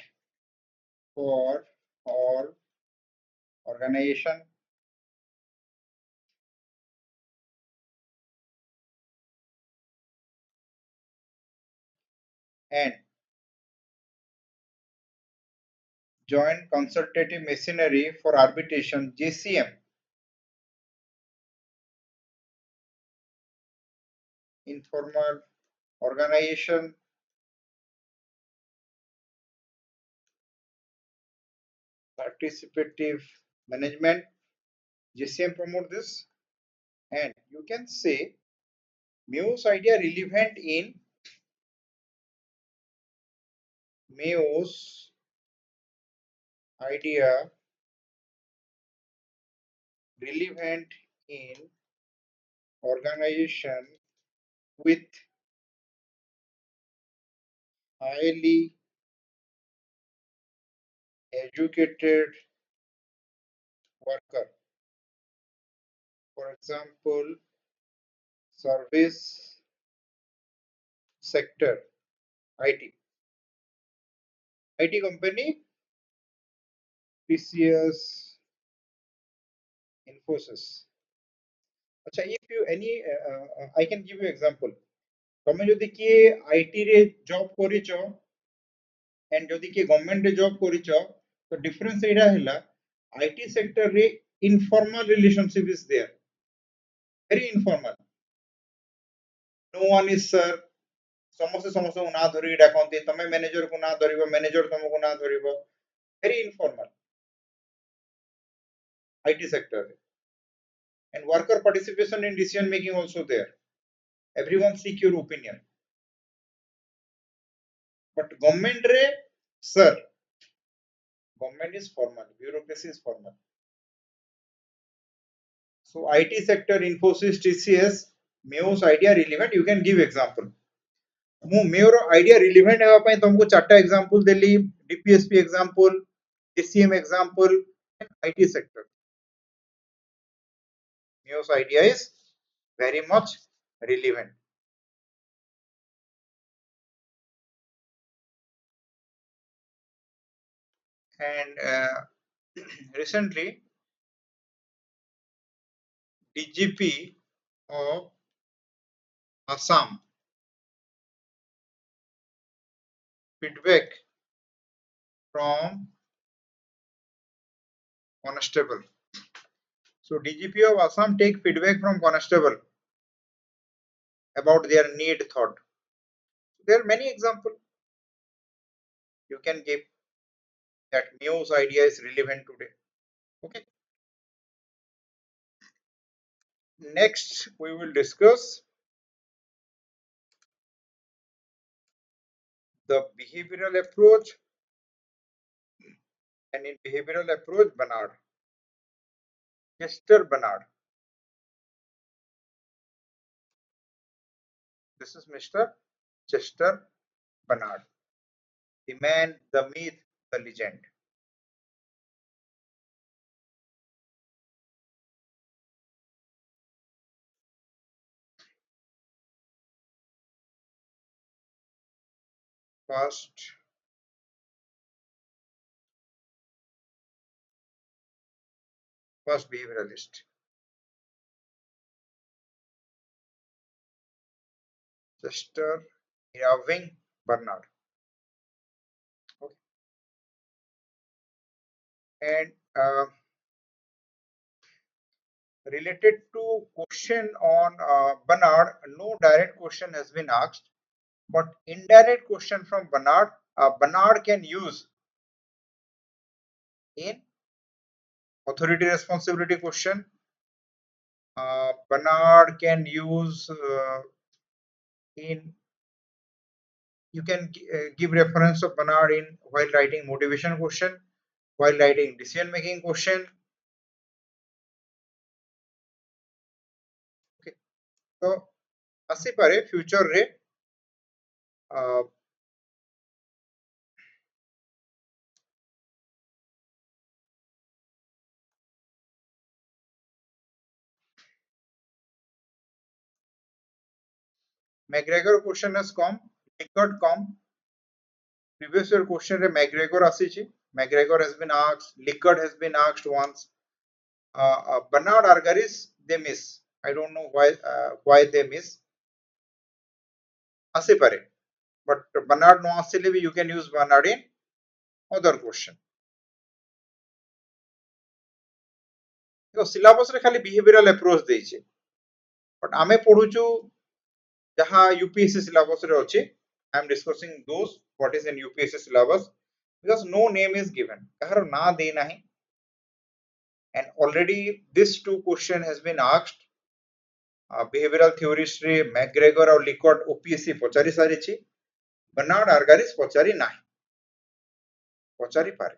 for all organization and joint consultative machinery for arbitration JCM informal organization participative management JCM promote this and you can say Mayo's idea relevant in Mayo's idea relevant in organization with highly educated worker. For example, service sector, IT. IT company, TCS, Infosys. अच्छा, if you any, I can give you example. તમે যদি କିଏ IT ରେ job କରିଛ and ଯଦି କିଏ government ରେ job କରିଛ ତ difference ଏଇଟା ହେଲା IT sector ରେ informal relationship is there, very informal. No one is sir. ସମସ୍ତେ ସମସ୍ତଙ୍କୁ ନା ଧରିକି ଡାକନ୍ତି, ତମେ ମ୍ୟାନେଜରକୁ ନା ଧରିବ, ମ୍ୟାନେଜର ତମକୁ ନା ଧରିବ, very informal IT sector and worker participation in decision making also there. Everyone seek your opinion. But government re, sir, government is formal, bureaucracy is formal. So IT sector, Infosys, TCS, Mayo's idea relevant, you can give example. ମୁଁ Mayoର idea relevant ହେବା ପାଇଁ ତମକୁ ଚାରଟା example ଦେଲି, DPSP example, ACM example, IT sector. Mayo's idea is very much relevant. And recently, DGP of Assam feedback from constable. So DGP of Assam take feedback from constable about their need thought. There are many examples you can give that Mayo's idea is relevant today. Okay. Next, we will discuss the behavioral approach, and in behavioral approach, Bernard, Mr. Bernard. This is Mr. Chester Bernard, the man, the myth, the legend. First behavioralist, Chester Irving Bernard. Okay. And related to question on Bernard, no direct question has been asked, but indirect question from Bernard, Bernard can use in authority responsibility question. Bernard can use in, you can give reference of Bernard in while writing motivation question, while writing decision making question. Okay, so আসিপারে future রে McGregor question has come, Likert come. Previous year question re McGregor asichi. McGregor has been asked, Likert has been asked once. Bernard Argaris they miss. I don't know why they miss. Asipare. But Bernard no asile you can use Bernard in other question. syllabus रे खाली behavioral approach देइछे. But आमे पढुछु जहाँ UPSC syllabus रे अछि. I am discussing those what is in UPSC syllabus because no name is given. कहर ना दे नहीं. And already this two question has been asked. Behavioral theorist रे McGregor और Likert OPSC पचारि सारिछि. Bernard Argaris पचारि नाही. पचारि पारे.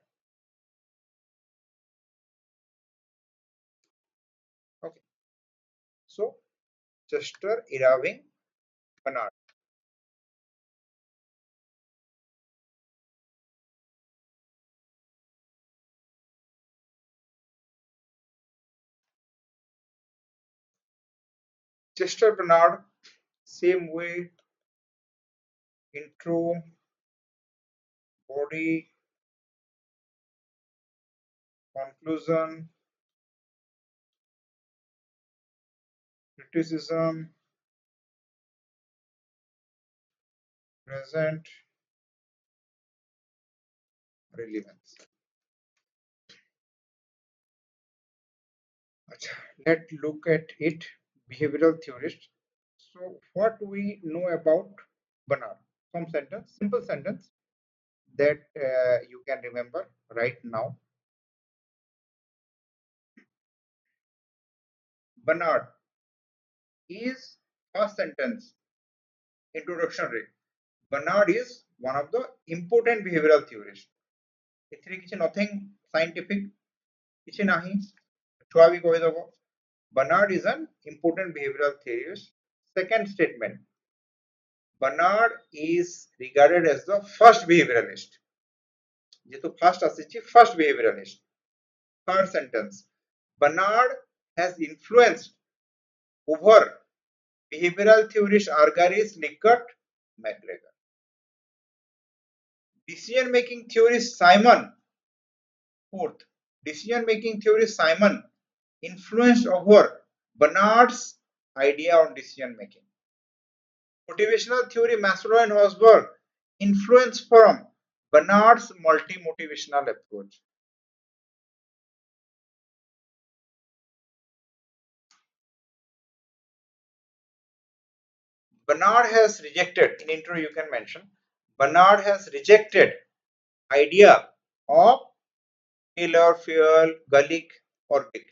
Okay. So Chester, Irving, Bernard. Chester, Bernard, same way. Intro, body, conclusion, criticism, present, relevance. Let's look at it. Behavioral theorist. So what we know about Bernard? Some sentence, simple sentence that you can remember right now. Bernard is first sentence introduction rate. Bernard is one of the important behavioral theorists. It's nothing scientific. Kichi nahi. Chua bhi koi debo. Bernard is an important behavioral theorist. Second statement. Bernard is regarded as the first behavioralist. যেহেতু first আসছে first behavioralist. Third sentence. Bernard has influenced over behavioral theorist Argaris, Likert, McGregor. Decision making theorist Simon. Fourth. Decision making theorist Simon influenced over Bernard's idea on decision making. Motivational theory Maslow and Hosberg influence from Bernard's multi-motivational approach. Bernard has rejected, in intro you can mention, Bernard has rejected idea of Taylor, Fuel, Gulick or Dick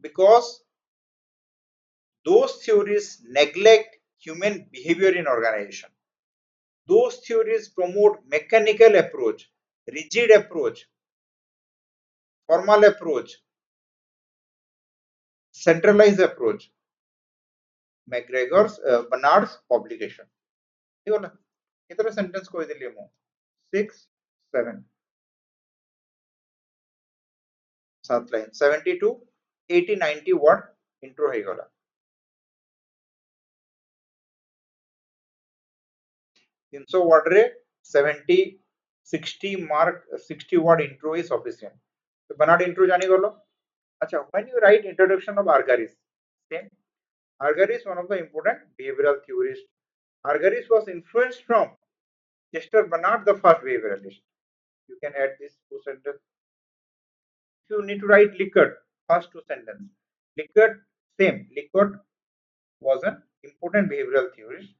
because those theories neglect human behavior in organization. Those theories promote mechanical approach, rigid approach, formal approach, centralized approach. McGregor's Bernard's publication. ठीक हो ना? कितने sentence कोई दिल्ली में 6 7 7 line 72 80 90 word intro है गला 300 word रे 70 60 mark 60 word intro is sufficient तो Bernard इंट्रो जानी गलो अच्छा when you write introduction of Argaris same Argaris one of the important behavioral theorists Argaris was influenced from Chester Bernard the first behavioralist you can add this two sentences you need to write Likert first two sentences Likert same Likert was an important behavioral theorist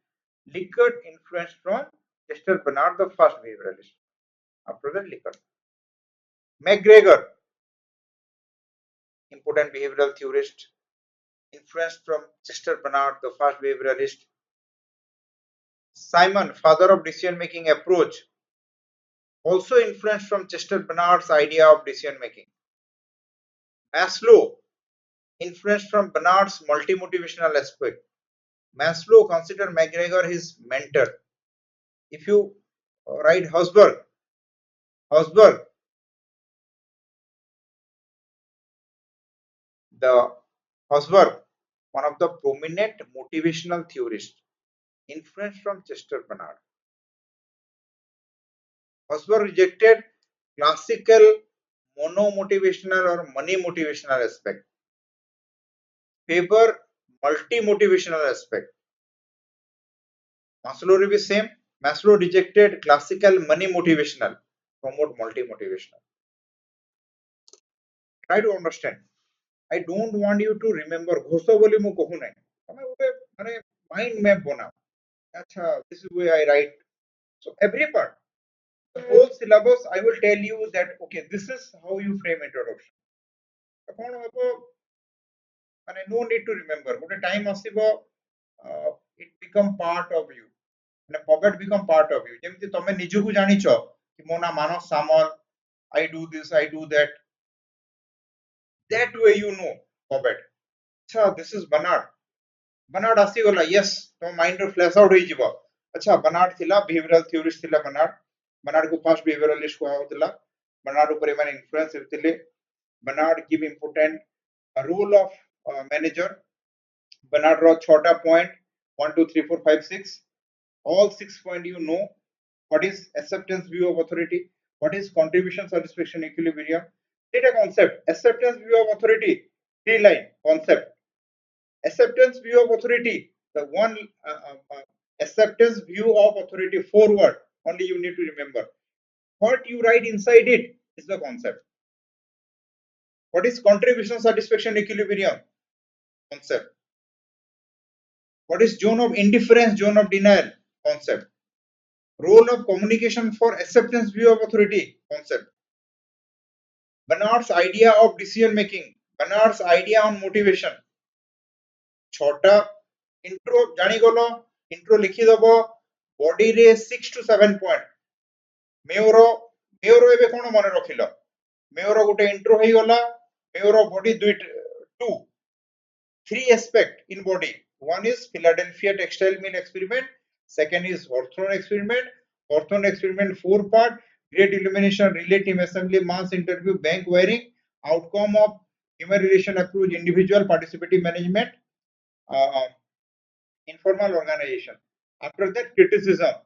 Likert influenced from Chester Bernard the first behavioralist after that Likert McGregor important behavioral theorist influenced from Chester Bernard the first behavioralist Simon father of decision making approach also influenced from Chester Bernard's idea of decision making Maslow influenced from Bernard's multi-motivational aspect. Maslow considered McGregor his mentor. If you write Hosberg, the Hosberg one of the prominent motivational theorists, influenced from Chester Bernard. Osborne rejected classical mono-motivational or money-motivational aspect, favor multi-motivational aspect. Maslow will be same. Maslow rejected classical money-motivational, promote multi-motivational. Try to understand. I don't want you to remember घोषो बोली मु कहू नहीं तमे गोटे माने mind map बनाओ अच्छा this is where I write so every part the whole syllabus I will tell you that okay this is how you frame introduction कौन हबो माने no need to remember गोटे time आसीबो it become part of you माने pocket become part of you जेमति तमे निजु जानिचो कि मो ना मानस सामल I do this I do that way you know pocket अच्छा this is Bernard Bernard आसीगला yes तो माइंड रे फ्लैश आउट होई जिवो अच्छा Bernard थिला बिहेवियरल थ्योरिस्ट थिला Bernard को फर्स्ट बिहेवियरलिस्ट को होतला Bernard ऊपर माने इन्फ्लुएंस हेतिले Bernard give important role of manager Bernard रो 6टा point 1 2 3 4 5 6 all 6 point you know what is acceptance view of authority what is contribution satisfaction equilibrium data concept acceptance view of authority three line concept acceptance view of authority the one acceptance view of authority forward only you need to remember what you write inside it is the concept what is contribution satisfaction equilibrium concept what is zone of indifference zone of denial concept role of communication for acceptance view of authority concept Bernard's idea of decision making Bernard's idea on motivation छोटा intro जानी गलो intro लिखी दबो body रे 6 to 7 point मेयोरो एबे कोन मन रखिलो मेयोरो गुटे intro हेई गला मेयोरो body 2 3 aspect in body one is Philadelphia textile mill experiment second is Hawthorne experiment 4 part great illumination relative assembly mass interview bank wiring outcome of human relation approach individual participative management informal organization after that criticism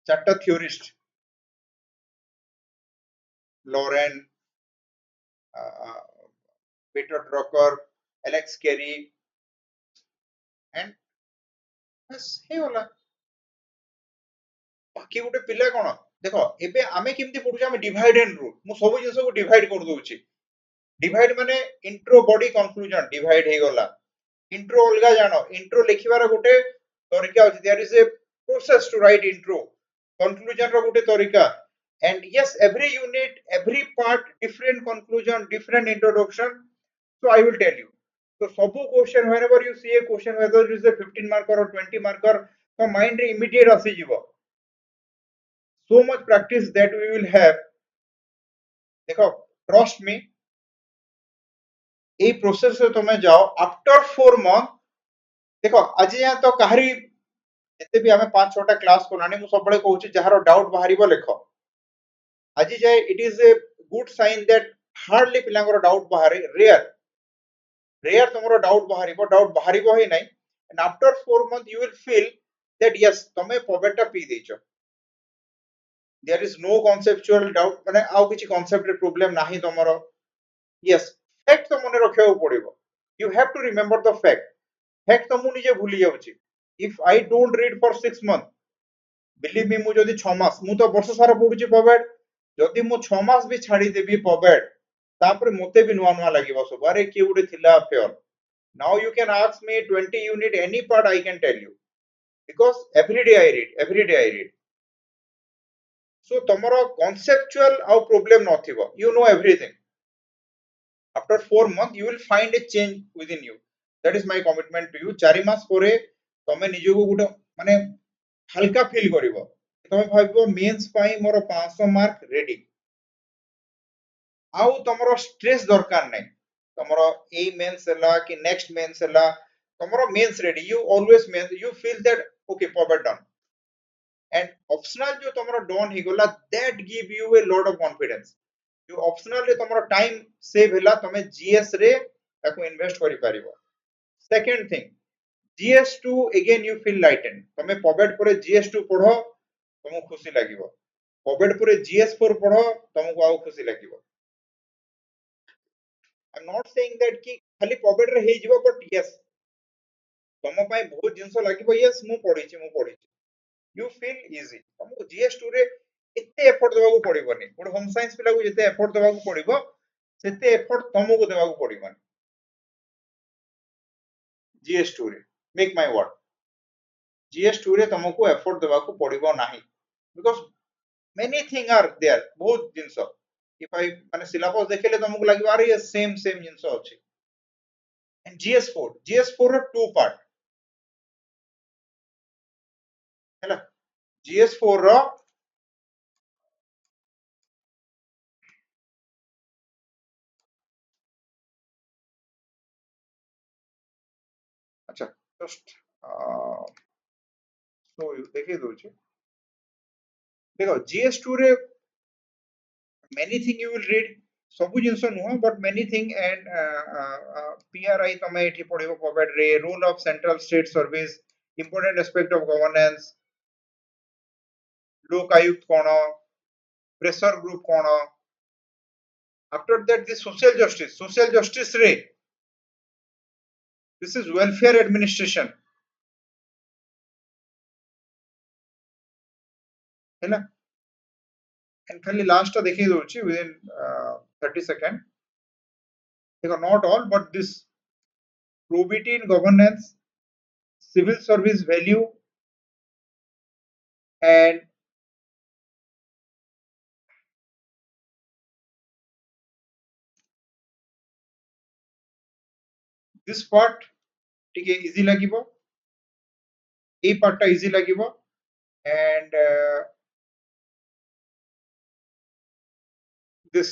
चारटा theorist Lauren Peter Drucker Alex Carey and बस हे होला बाकी गोटे पिला कोन देखो एबे आमे केमती पढुछ आमे डिवाइड एंड रूल मु सब जिंस को डिवाइड कर दोउची डिवाइड माने इंट्रो बॉडी कंक्लूजन डिवाइड हे गला इंट्रो अलगा जानो इंट्रो लिखिबार गोटे तरीका अछि there is a process to write intro conclusion रो गोटे तरीका and yes every unit every part different conclusion different introduction so I will tell you so sabu question whenever you see a question whether it is a 15 marker or 20 marker so mind re immediate asi jibo so much practice that we will have देखो trust me এই process रे तुमे जाओ after 4 month देखो आज या तो कहारी जते भी हमें 5 6टा क्लास कोलानी मु सबले कहूची जहारो डाउट बाहरिबो लेखो आज जाए it is a good sign that hardly पिलांगर डाउट बाहरे rare tomorrow doubt baharibo he nai and after 4 months you will feel that yes tome pocket ta pi decho there is no conceptual doubt mane au kichi concept re problem nahi tomoro yes fact to mone rakhiba padibo you have to remember the fact to mu nije bhuli jauchi if I don't read for 6 months believe me mu jodi 6 mas mu to ବର୍ଷ ସାରା ପଢୁଛି pocket ଯଦି ମୁଁ 6 ମାସ ବି ଛାଡି ଦେବି pocket ତାପରେ ମତେ ବି ନୂଆ ନୂଆ ଲାଗିବ ସବୁ ଆରେ କିଏ ଗୋଟେ ଥିଲା ଫେयर now you can ask me 20 unit any part I can tell you because every day I read so tomorrow conceptual our problem nothibo you know everything after 4 months you will find a change within you that is my commitment to you 4 मास परे तमे निजको गुटे माने हल्का feel करिवो तमे भाबिबो mains पाई मोर 500 mark ready आउ तमरो stress दरकार नै तमरो ए mains हला कि नेक्स्ट मेंस हला तमरो mains ready you always means you feel that okay power done and optional जो तमरो डन ही गला that give you a lot of confidence जो optional रे तमरो टाइम सेव हला तमे जीएस रे ताको इन्वेस्ट करि परिबो Second thing, GS2 again you feel lightened. तमे पॉबेट परे GS2 पढ़ो तुमको खुशी लागिवो, पॉबेट परे GS4 पढ़ो तुमको आउ खुशी लागिवो. I'm not saying that कि खाली पॉबेट रे हे जीवो, but yes तुम पाए बहुत जिंस लागिवो. yes मु पढिछि you feel easy. तुमको GS2 रे एते एफर्ट देबाकू पड़िबोनी. गोटे होम साइंस पिला को जते एफर्ट देबाकू पड़िबो सेते एफर्ट तुमको देबाकू पड़िबोनी GS2 रे. मेक माय वर्ड, GS2 रे तुमको एफर्ट देबाकू पड़िबो नाही, because many thing are there, बहुत जिंस. if I माने सिलेबस देखले तुमको लागिबो अरे ये सेम जिंस अछि. and GS4 रे टू पार्ट हैला. GS4 रो अच्छा जस्ट सो देखि दोछि. देखो GS2 रे many thing you will read, सबु जिंस नुह but many thing. and PRI तमे एठी पढिबो पॉबेट रे. Role of central state service, important aspect of governance, Lokayukta कोन, प्रेशर ग्रुप कोन. After that this social justice रे this is welfare administration है ना. एंड खाली लास्ट टा देखि दोछि विदिन 30 सेकंड. देखो not all but this probity in governance, civil service value, and this part ठीक है easy लागिबो, ए पार्ट टा easy लागिबो. and this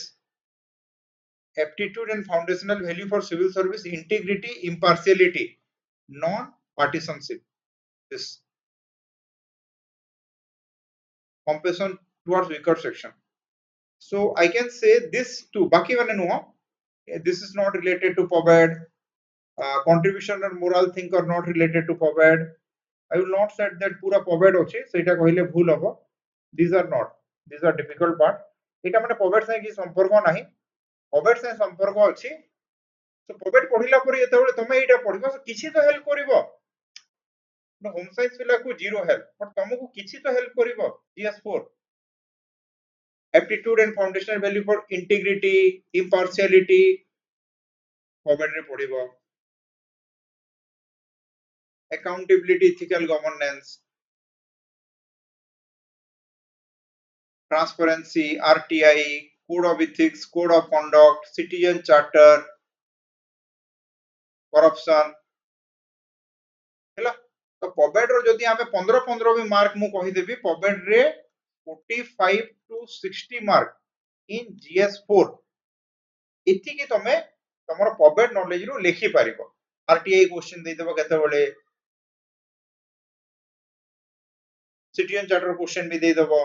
aptitude and foundational value for civil service: integrity, impartiality, non partisanship, this compassion towards weaker section. So I can say this too. Baki mane nuho, this is not related to POBED. Contribution and moral thing are not related to POBED. I will not say that pura POBED अछि सेटा कहिले भूल हबो. These are not, these are difficult part. एटा माने POBED से कि संपर्क नाही, POBED से संपर्क अछि. तो POBED पढिला परे एतबेले तमे एटा पढिबो किछि तो हेल्प करिवो. होम साइंस पिला को जीरो हेल्प, बट तुमको किछि तो help करिवो. GS4 aptitude and foundational value for integrity, impartiality POBED रे पढिबो. accountability, ethical governance, transparency, RTI, code of ethics, code of conduct, citizen charter, corruption हैला. तो POBED रो जदी हमें 15 भी मार्क मु कहि देबी, POBED रे 45 to 60 मार्क इन GS4 इति कि तमे तमरो POBED नॉलेज रो लेखि पारिबो. RTI क्वेश्चन दे देबो केते बेले, citizen charter क्वेश्चन भी दे देबो.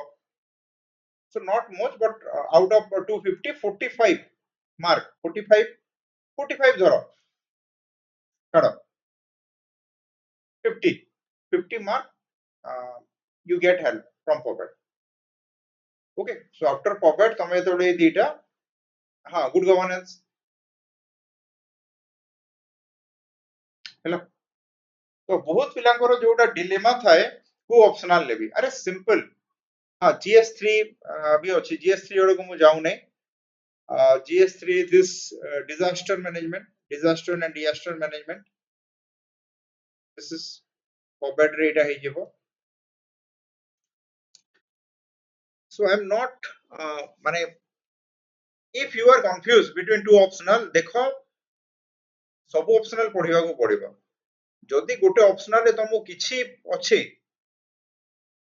so not much, but out of 250 45 mark, 45 धरो छाड़ो 50 mark, you get help from POBED. okay, so after POBED तमे तोडे दीटा हाँ good governance हेलो. तो बहुत पिलांकर जोटा डिलेमा थाए को ऑप्शनल लेबी. अरे सिंपल हाँ GS3 भी अछि. GS3 ओडे को मु जाउ नै. GS3 this disaster management, disaster and disaster management, this is POBED रे एटा हे जेबो. so I am not माने if you are confused between two optional, देखो सब ऑप्शनल पढिबा को पडिबो. जदि गोटे ऑप्शनल रे तुमको किछि अछि,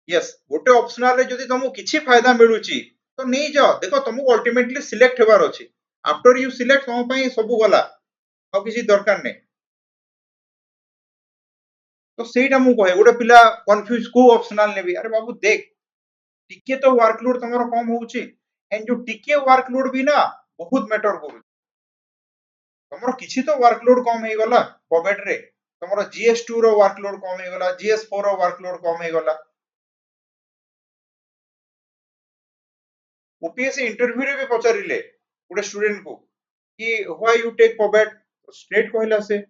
यस गोटे ऑप्शनल रे जदि तुमको किछि फायदा मिलुची तो नै जाओ. देखो तुमको अल्टीमेटली सिलेक्ट हेबार अछि. आफ्टर यू सिलेक्ट तुम पई सब गला आ किछि दरकार नै. तो सेटा मु कहे गोटे पिला कंफ्यूज को ऑप्शनल नेबी. अरे बाबू देख टिके तो वर्कलोड तमरो कम होउची, एंड जो टिके वर्कलोड भी ना बहुत मैटर करू. तमरो किछि तो वर्कलोड कम हे गला पॉवेट रे तमरो GS2 रो वर्कलोड कम हे गला GS4 रो वर्कलोड कम हे गला ओपीएससी इंटरव्यू रे भी पचारिले गोटे स्टूडेंट को कि व्हाई यू टेक पॉवेट स्ट्रेट कहला से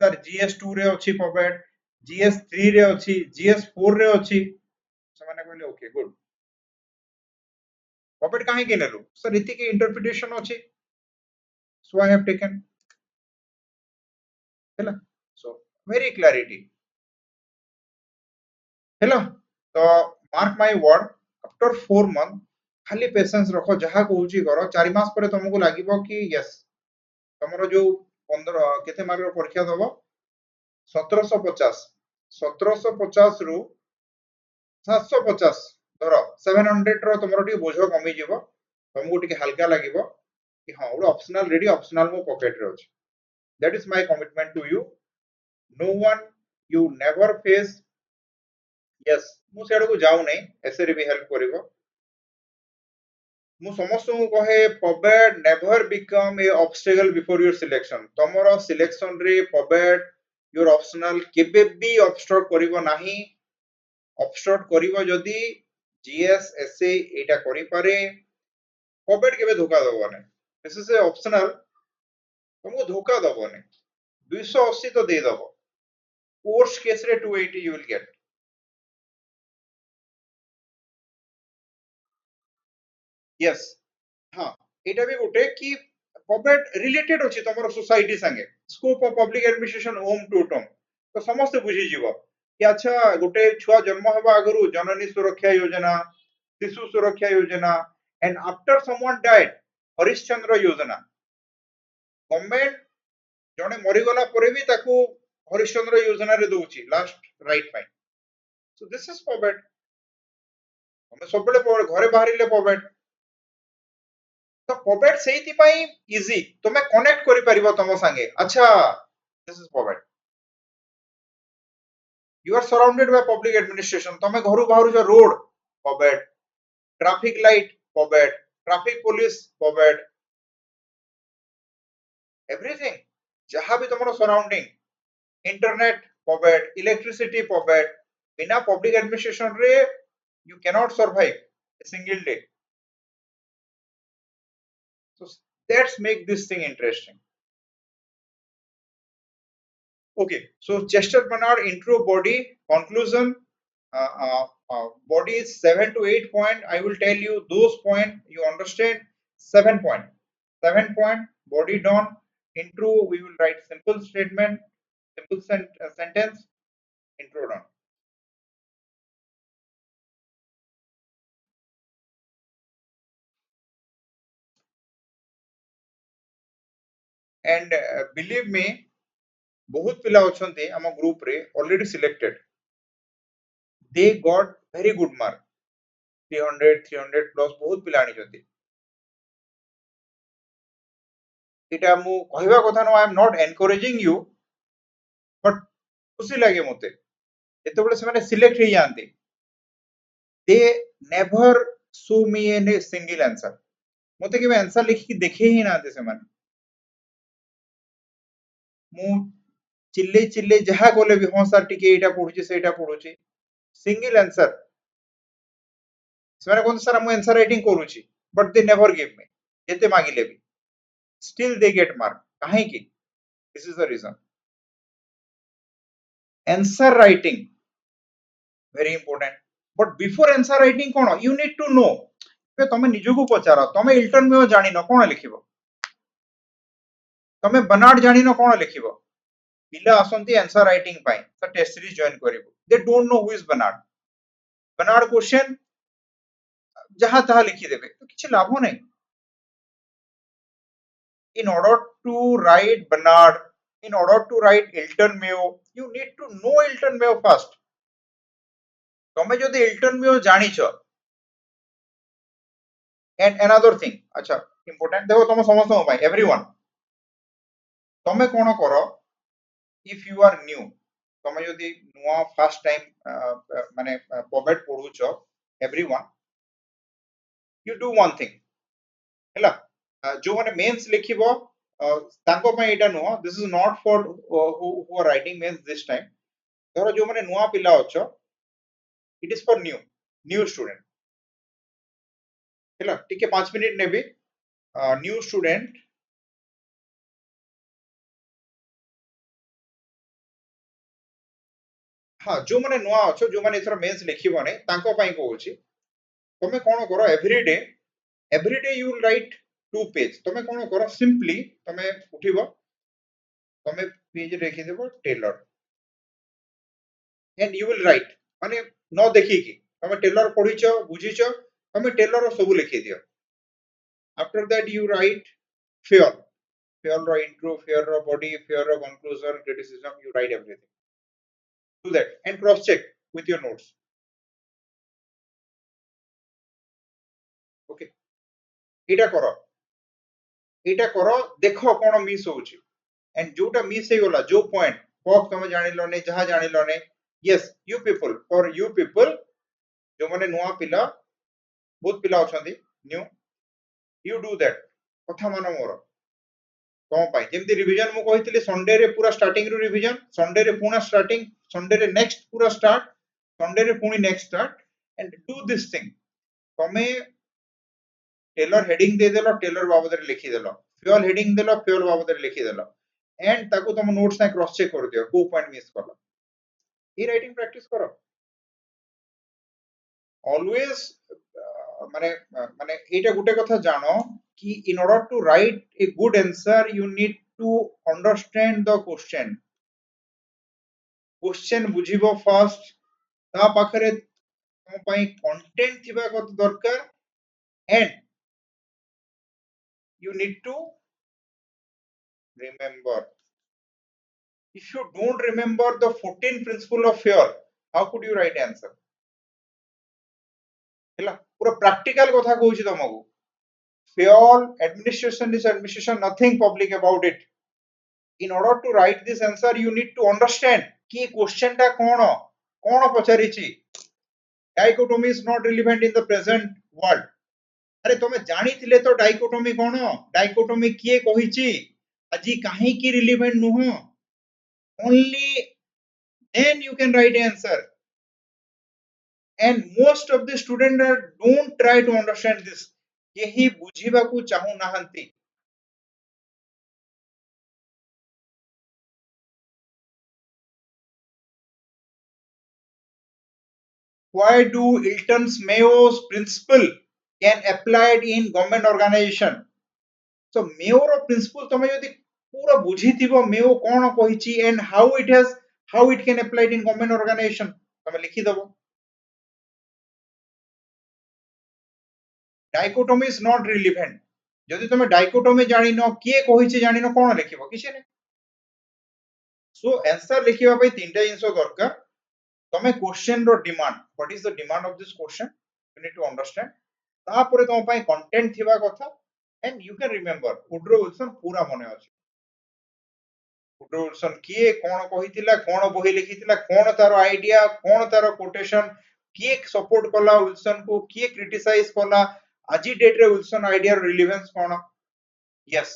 सर GS2 रे अछि पॉवेट GS3 रे अछि GS4 रे अछि ସେମାନେ କହିଲେ ओके गुड पॉवेट काहे के नेलु सर इति के इंटरप्रिटेशन अछि सो आई हैव टेकन हैला सो वेरी क्लैरिटी हैला तो mark my word after 4 month खाली पेशेंस रखो जहा कहूची करो 4 मास पर तुमको लागिबो कि यस तमरो जो 15 केते मार्क परीक्षा दबो 1750 1750 रु 750 धर 700 रो तमरो टी बोझ कमी जीवो तुमको टी हल्का लागिबो कि हां ओडे ऑप्शनल रेडी ऑप्शनल मो पॉकेट रे अछि that is my commitment to you no one you never face yes मु सेडो को जाऊ नै एसे रे भी हेल्प करिवो मु समस्त को कहे पॉवेट never become a obstacle before your selection तमरो सिलेक्शन रे पॉवेट योर ऑप्शनल केबे भी ऑब्स्ट्रक्ट करिवो नाही ऑब्स्ट्रक्ट करिवो जदी जीएस एसए एटा करि पारे पॉवेट केबे धोखा दबो नै दिस इज ए ऑप्शनल तुमको धोखा दबो नै 280 तो दे दबो वर्स्ट केस रे 280 यू विल गेट यस हां एटा भी गोटे कि पॉवेट रिलेटेड अछि तमरो सोसाइटी संगे स्कोप ऑफ पब्लिक एडमिनिस्ट्रेशन होम टू टम तो समस्त बुझी जीवो कि अच्छा गोटे छुआ जन्म हेबा आगरु जननी सुरक्षा योजना शिशु सुरक्षा योजना and after someone died Harishchandra योजना गवर्नमेंट जने मरि गला परे भी ताकू हरिश्चंद्र योजना रे दोउची लास्ट राइट पाई सो दिस इज पॉवेट हम सबले घरे बाहरिले पॉवेट तो पॉवेट सेहिति पाई इजी तुमे कनेक्ट करि परिबो तम संगे अच्छा दिस इज पॉवेट you are surrounded by public administration तमे घरु बाहरु जो रोड पॉवेट ट्रैफिक लाइट पॉवेट ट्रैफिक पुलिस पॉवेट एवरीथिंग जहां भी तमरो सराउंडिंग इंटरनेट पॉवेट इलेक्ट्रिसिटी पॉवेट बिना पब्लिक एडमिनिस्ट्रेशन रे you cannot survive a single day so that's make this thing interesting okay so Chester Bernard intro body conclusion body is 7 to 8 point I will tell you those point you understand 7 point 7 point body done intro we will write simple statement simple sentence intro done and believe me बहुत पिला अछंती हम group रे already selected they got very good mark 300 plus बहुत पिला आनी जंती इटा मु कहबा कथा न I am not encouraging you but खुशी लागे मते एते बळे से माने सिलेक्ट हे जानती they never show me an single answer मते के आंसर लिखि के देखे ही नाते से माने मु चिल्ले चिल्ले जहा कोले भी हां सर टिके एटा पढुची सेटा पढुची सिंगल आंसर ସେମାନେ कोन सर हम आंसर राइटिंग करूची but they never give me एते मागिले भी still they get mark काहे की this is the reason answer writing very important but before answer writing cone you need to know पे तमे निजो को पचारो तमे इल्टन में जानि न कोन लिखिबो तमे बनाड जानि न कोन लिखिबो पिला आसंती आंसर राइटिंग पाई त टेस्ट सीरीज जॉइन करिवो they don't know who is Bernard Bernard question जहां तहा लिखि देबे तो किछ लाभ नै in order to write Bernard, in order to write Elton Mayo, you need to know Elton Mayo first. तमे जदि Elton Mayo जानिछ and another thing अच्छा important देखो तम समस्त पाई everyone तमे कोन करो if you are new तमे जदि नुआ फर्स्ट टाइम माने पॉवेट पढुछ everyone you do one thing हैला जो माने मेंस लिखिबो तांको पई एटा no, this is not for who are writing means this time. धरो जो माने नुआ पिला अछो, it is for new student हैला टिके 5 मिनिट नेबी न्यू स्टूडेंट हाँ जो माने नुआ अछो जो माने एथरा मेंस लिखिबो नै तांको पई कहूची तमे कोन करो everyday you will right 2 page तमे कोन करो सिंपली तमे उठिबो तमे पेज लिखि देबो Taylor and you will write माने न देखि की तमे टेलर पढिचो बुझिचो तमे टेलर सब लिखि दियो after that you right fear ro intro fear ro body fear ro conclusion criticism you write everything do that and cross check with your notes okay एटा करो देखो कोन मिस होउची एंड जोटा मिस हे गला जो पॉइंट पॉक तमे जानिलो नै जहा जानिलो नै yes you people for you people जो माने नुआ पिला बहुत पिला अछंती न्यू यू डू दैट कथा मानो मोर कोन पाई जेमति रिवीजन मु कहितली संडे रे पूरा स्टार्टिंग रो रिवीजन संडे रे पुना स्टार्टिंग संडे रे नेक्स्ट पूरा स्टार्ट संडे रे पुनी next start and do this thing तमे टेलर हेडिंग दे देलो टेलर बाबद रे लिखि देलो फ्यूल हेडिंग देलो फ्यूल बाबद रे लिखि देलो एंड ताको तुम नोट्स ना क्रॉस चेक कर दियो को पॉइंट मिस करलो ई राइटिंग प्रैक्टिस करो ऑलवेज माने माने एटा गुटे कथा जानो कि in order to write a good answer you need to understand the question बुझिबो फर्स्ट ता पाखरे तुम पई कंटेंट थिबा कत दरकार and you need to remember if you don't remember the 14 principle of fear how could you write answer हैला पूरा प्रैक्टिकल कथा कहूची तुमको fear administration is administration nothing public about it in order to write this answer you need to understand कि question टा कोन पचारिची dichotomy is not relevant in the present world अरे तुम जानी थिले तो डाइकोटोमी कोन डाइकोटोमी किए कहिची अजी काहे की रिलेवेंट नुह only then you can write answer and most of the students are don't try to understand this यही बुझिबा को चाहू नाहंती why do Elton's Mayo's principle can applied in government organization so Mayo row principle तमे यदि पूरा बुझिथिबो Mayo cone कहिची and how it can applied in government organization तमे लिखि दबो dichotomy is not relevant जदि तुम डाइकोटोमी जानि न किए कहिছে जानि न कोन लिखिबो किछ नै सो आंसर लिखिबा पई तीनटा जिंस दरकार तुम क्वेश्चन रो demand what is the demand of this question you need to understand तापरे तुम पई कंटेंट थिबा कथा and you can remember Woodrow Wilson पूरा मने अछि वुड्रो विल्सन किए कोन कहितिला कोन बही लिखितिला कोन तारो आईडिया कोन तारो कोटेशन किए सपोर्ट कला विल्सन को किए क्रिटिसाइज कला आजी डेट रे Wilson idea relevance cone yes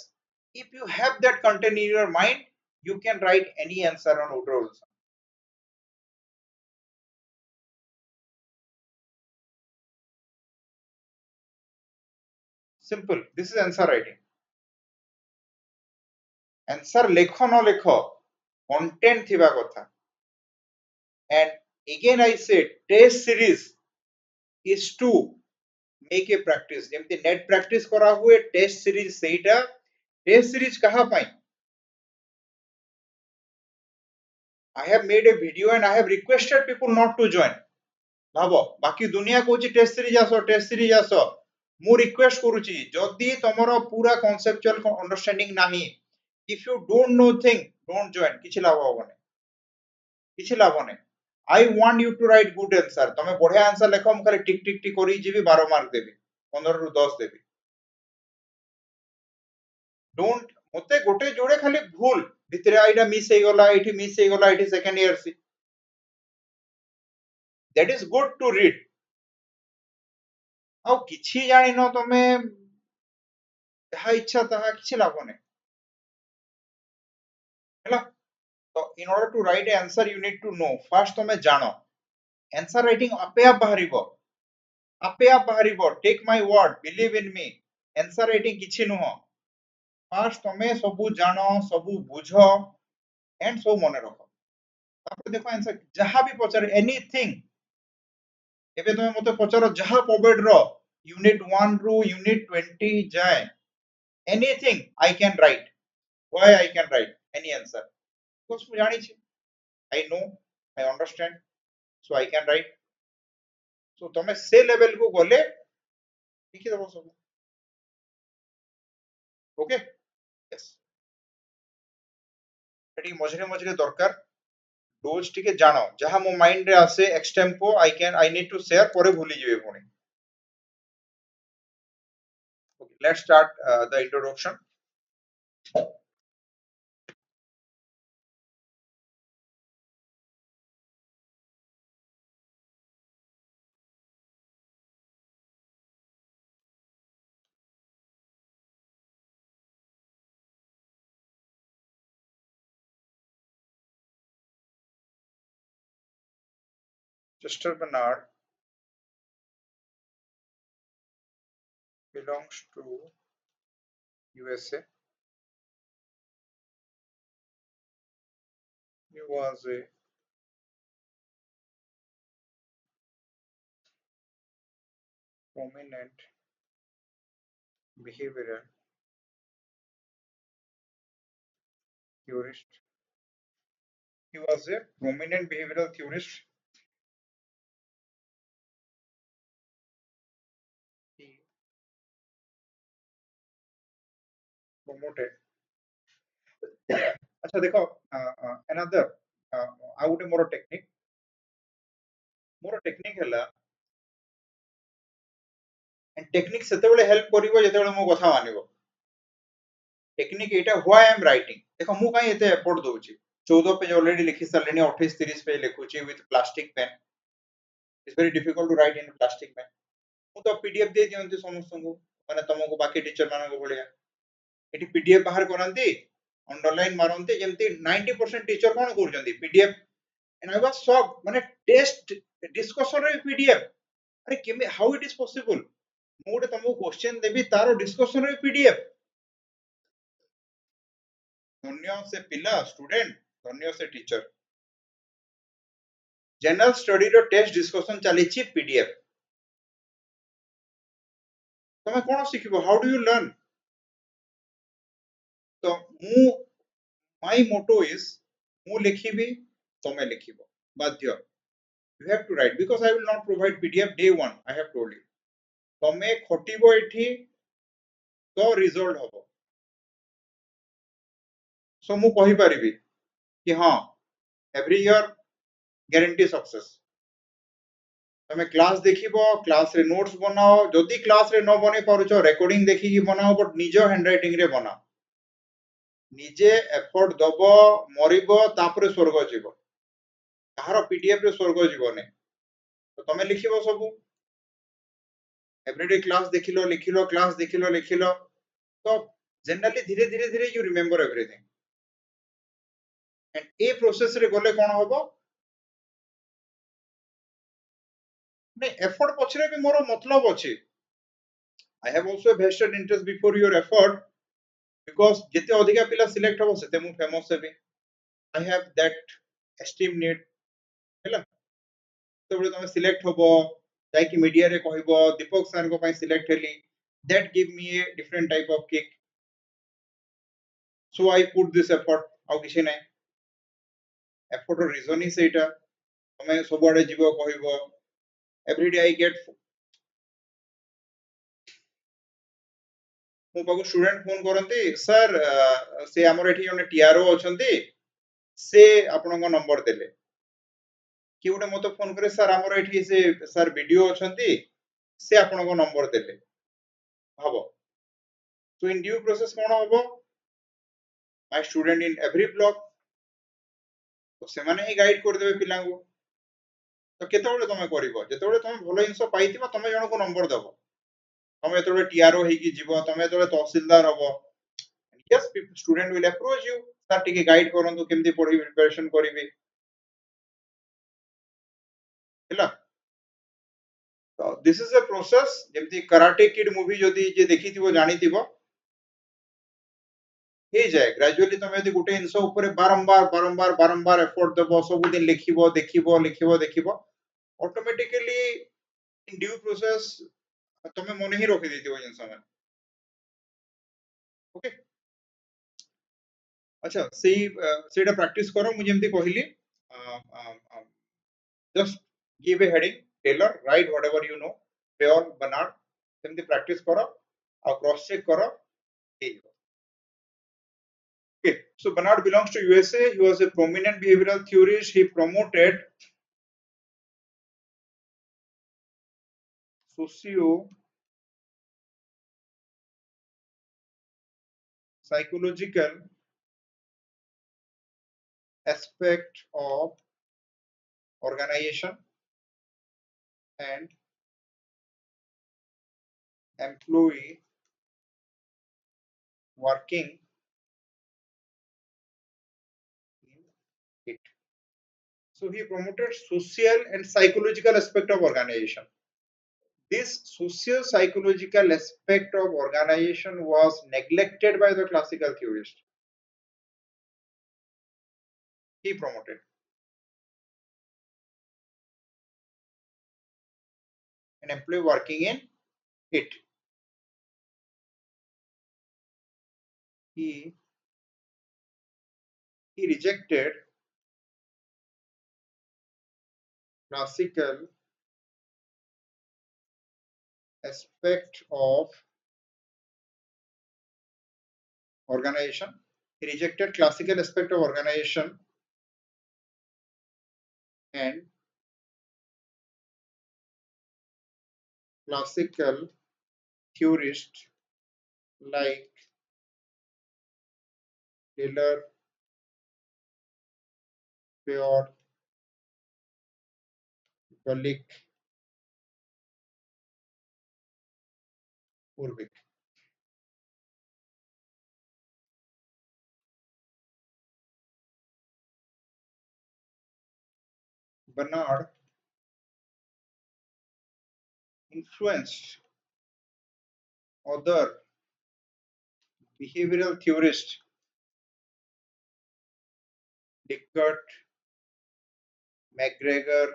if you have that content in your mind you can write any answer on Woodrow Wilson simple this is answer writing answer lekho no lekho content thiba kotha and again I said test series is to make a practice jemti net practice kara हुए test series seita test series kaha pai I have made a video and I have requested people not to join भाबो बाकी दुनिया Kochi test series आसो मु request करूची जदी तमरो पूरा conceptual understanding नाही if you don't know thing don't join किछि लाभ होने I want you to write good answer तमे बढ़िया आंसर लेखो म खाली टिक टिक टिक करी जीवी 12 मार्क देबी 15 रु 10 देबी डोंट मते गोटे जोड़े खाली भूल भितरे आइडा मिस हे गला एठी second year see that is good to read आ किछि जानि न तमे जहा इच्छा तहा किछि लाभ नै हैला तो in order to write a answer you need to know first तमे जानो आंसर राइटिंग आपे आप बाहरिबो take my word believe in me answer writing किछि नुह फर्स्ट तमे सबु जानो सबु बुझो एंड सब मने रखो तापर देखो आंसर जहां भी पचार एनीथिंग एबे तमे मते पचारो जहां कोविड रो यूनिट 1 रू यूनिट 20 जाए anything I can write why I can write any answer because मु जानि छी I know I understand so I can write so तमे से लेवल को गले लिखि दबो सब ओके यस एटी मझरे मझरे दरकार डोज टिके जानो जहां मो माइंड रे आसे extempore I need to share परे भूली जिवे पुणी okay let's start the introduction Chester Bernard belongs to USA. He was a prominent behavioral theorist. He was a prominent behavioral theorist. He promoted. अच्छा देखो another ଆଉ ଗୋଟେ ମୋର टेक्निक ହେଲା and टेक्निक सेतेबेले हेल्प करिवो जेतेबेले मो कथा मानिवो technique Etah why I am writing देखो मु काई एते एफर्ट दोउची 14 पेज ऑलरेडी लिखि सारलेनी 28 30 पेज लिखुची with plastic pen it's very difficult to write in plastic pen मु तो पीडीएफ दे दियंती समस्त को माने तुमको बाकी टीचर माने को बलिया एटी पीडीएफ बाहर करंती अंडरलाइन मारंती जेमती 90% टीचर कोन करजंती PDF and I was shocked माने टेस्ट डिस्कशन रे पीडीएफ अरे केमे हाउ इट इज पॉसिबल मु गोटे तुमको क्वेश्चन देबी तारो डिस्कशन रे पीडीएफ धन्य से पिला स्टूडेंट धन्य से टीचर जनरल स्टडी रो टेस्ट डिस्कशन चली छी पीडीएफ तमे कोन सिखिबो हाउ डू यू लर्न तो मु माय मोटो इज मु लिखिबी तमे लिखिबो बाध्य you have to write because I will not provide PDF day 1 I have told you तमे खटिबो एठी तो रिजल्ट होबो सो मु कहि परिबी कि हां एवरी ईयर गारंटी सक्सेस तमे क्लास देखिबो क्लास रे नोट्स बनाओ जदी क्लास रे न बने पारुचो रिकॉर्डिंग देखि कि बनाओ बट निजो हैंडराइटिंग रे बनाओ निजे एफर्ट दबो मरिबो तापरे स्वर्ग जीवो कहारो पीडीएफ रे स्वर्ग जीवने तो तमे लिखिबो सब एवरीडे क्लास देखिलो लिखिलो क्लास देखिलो लिखिलो तो जनरली धीरे धीरे धीरे you remember everything and a process रे गले कोन होबो ने एफर्ट पछरे भी मोर मतलब अछि I have also a vested interest before your effort because जते अधिका पिला सिलेक्ट हो सेते मु famous heavy I have that esteem need हैला तो बळे तमे सिलेक्ट होबो जाय कि मीडिया रे कहइबो दीपक सर को पई सिलेक्ट हेली that give me a different type of kick so I put this effort आउ किछि नै एफर्ट रो रीजन ही सेटा तमे सबआडे जीवो कहइबो एवरीडे आई गेट मो पाको स्टूडेंट फोन करंती सर से हमर एठी जने टीआरओ अछंती से आपनको नंबर देले कि उठे मते फोन करे सर हमर एठी से सर वीडियो अछंती से आपनको नंबर देले हबो तो इन ड्यू प्रोसेस कोन हबो my student in every block तो से माने ही गाइड कर देबे पिला को तो केतबेले तमे करिवो जेतबेले तमे भलो इंसो पाइतिबो तमे जण को नंबर देबो तमे एतबेले टीआरओ हेकी जीवो तमे एतबेले तहसीलदार हबो yes student will approach you sir टिके गाइड करंतु केमती पढ़ी प्रिपरेशन करिवे हैला तो दिस इज अ प्रोसेस जेमती कराटे किड मूवी जदी जे देखिथिबो जानिथिबो हे जाय ग्रेजुअली तमे यदि गुटे जिंस ऊपर बारंबार बारंबार बारंबार एफर्ट देबो सब दिन लिखिबो देखिबो लिखिबो देखिबो ऑटोमेटिकली इन ड्यू प्रोसेस तमे मन ही रखि देथिबो जिंस में ओके अच्छा सेटा प्रैक्टिस करो मु जेमती कहली just give a heading tailor write whatever you know peon bernard सेमती प्रैक्टिस करो और क्रॉस चेक करो okay so bernard belongs to usa he was a prominent behavioral theorist he promoted socio psychological aspect of organization and employee working in it. So he promoted social and psychological aspect of organization. This social psychological aspect of organization was neglected by the classical theorists. He promoted an employee working in it. He rejected classical aspect of organization. He rejected classical aspect of organization and classical theorists like Taylor, Peor, Gulick, Urvik. Bernard influenced other behavioral theorists, Dickert, McGregor,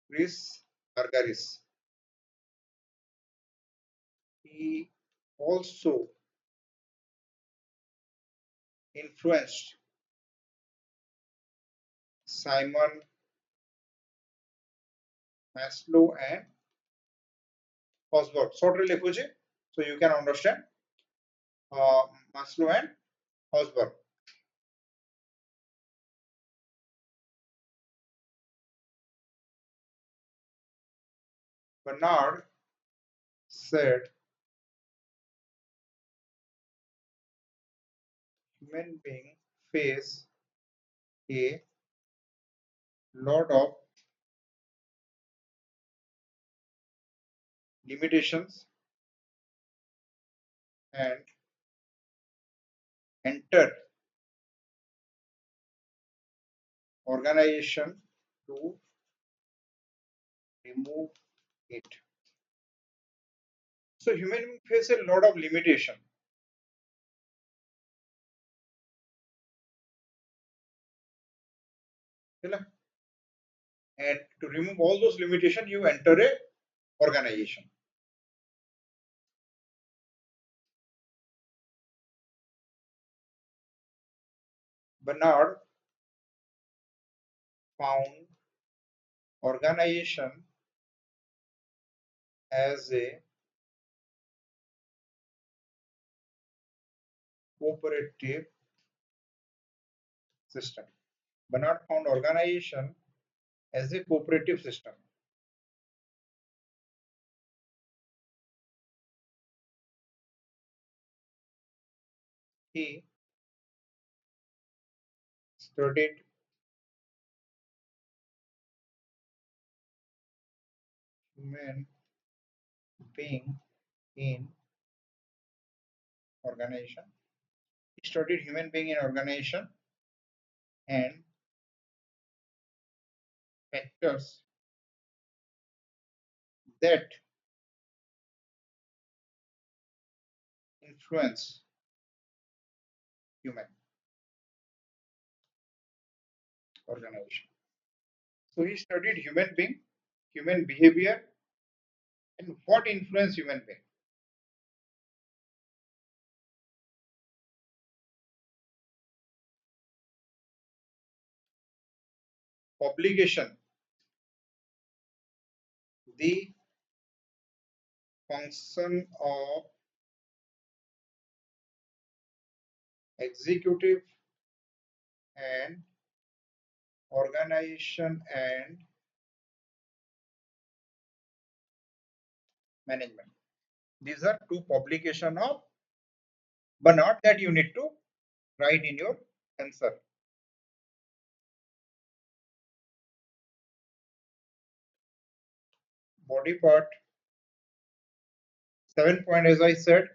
Chris Argaris. He also influenced Simon Maslow and Hosberg. Short लिखुचे so you can understand Maslow and Hosberg. Bernard said human beings face a lot of limitations and enter organization to remove it. So human beings face a lot of limitation. And to remove all those limitations, you enter a organization. Bernard found organization as a cooperative system. Bernard found organization as a cooperative system. He studied human being in organization. He studied human being in organization and factors that influence human organization. So he studied human being, human behavior, and what influence human being. Obligation, the function of executive and organization and management. These are two publication of, but not that you need to write in your answer. Body part, 7 point as I said,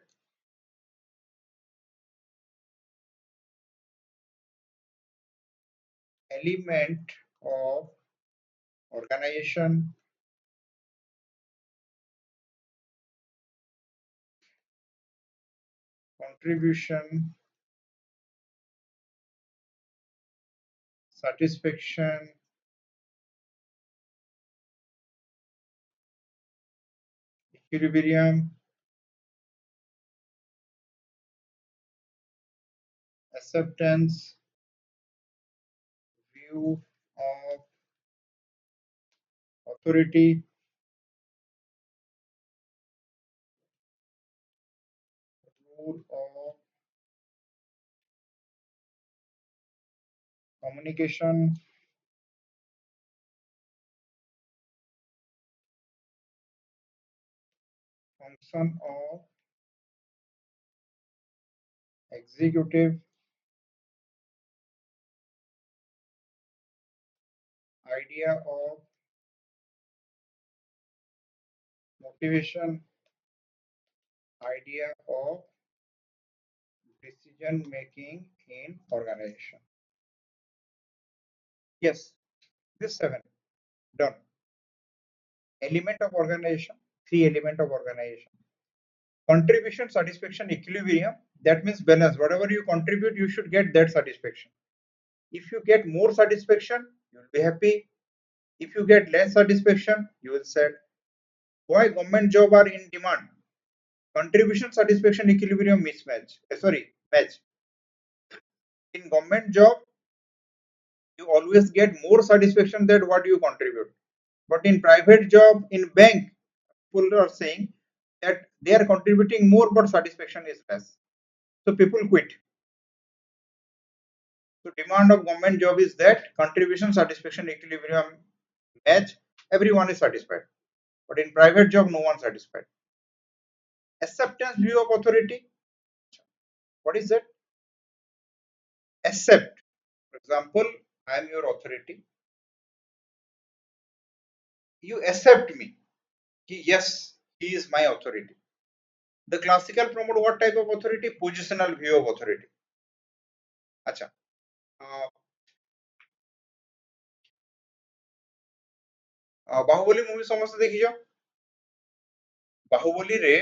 element of organization, contribution, satisfaction, equilibrium, acceptance, view of authority, rule of communication, function of executive, idea of motivation, idea of decision making in organization. Yes, this 7 done. Element of organization, 3 element of organization. Contribution, satisfaction, equilibrium, that means balance. Whatever you contribute, you should get that satisfaction. If you get more satisfaction, you will be happy. If you get less satisfaction, you will sad. Why government job are in demand? Contribution, satisfaction, equilibrium mismatch. Match. In government job, you always get more satisfaction than what you contribute. But in private job, in bank, people are saying that they are contributing more, but satisfaction is less. So people quit. So demand of government job is that contribution, satisfaction, equilibrium match, everyone is satisfied. But in private job, no one satisfied. Acceptance, view of authority. What is that? Accept. For example, I am your authority. You accept me. Yes, he is my authority. The classical promote what type of authority? Positional view of authority. Acha. Baahubali movie समस्त देखियो बाहुबली रे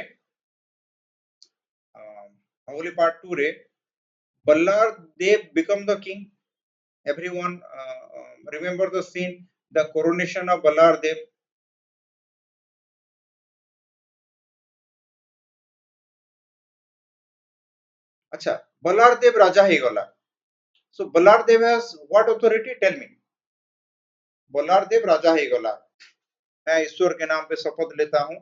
Baahubali part 2 रे बल्लार देव become the king. Everyone remember the scene, the coronation of Ballar Dev. Acha, Ballar Dev raja he gala. So Ballar Dev has what authority? Tell me. Ballar Dev raja he gala. मैं ईश्वर के नाम पे शपथ लेता हूं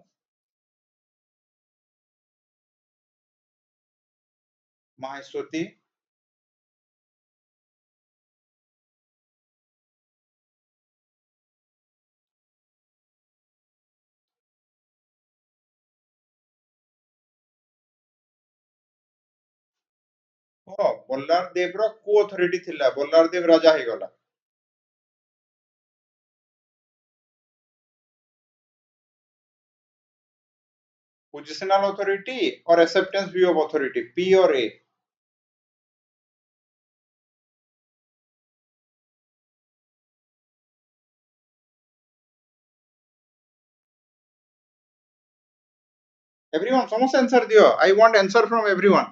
माहेश्वती बल्लार देव रो को authority थिला बल्लार देव राजा हे गला Positional authority or acceptance view of authority, P or A? Everyone, समस्त answer दियो. I want answer from everyone.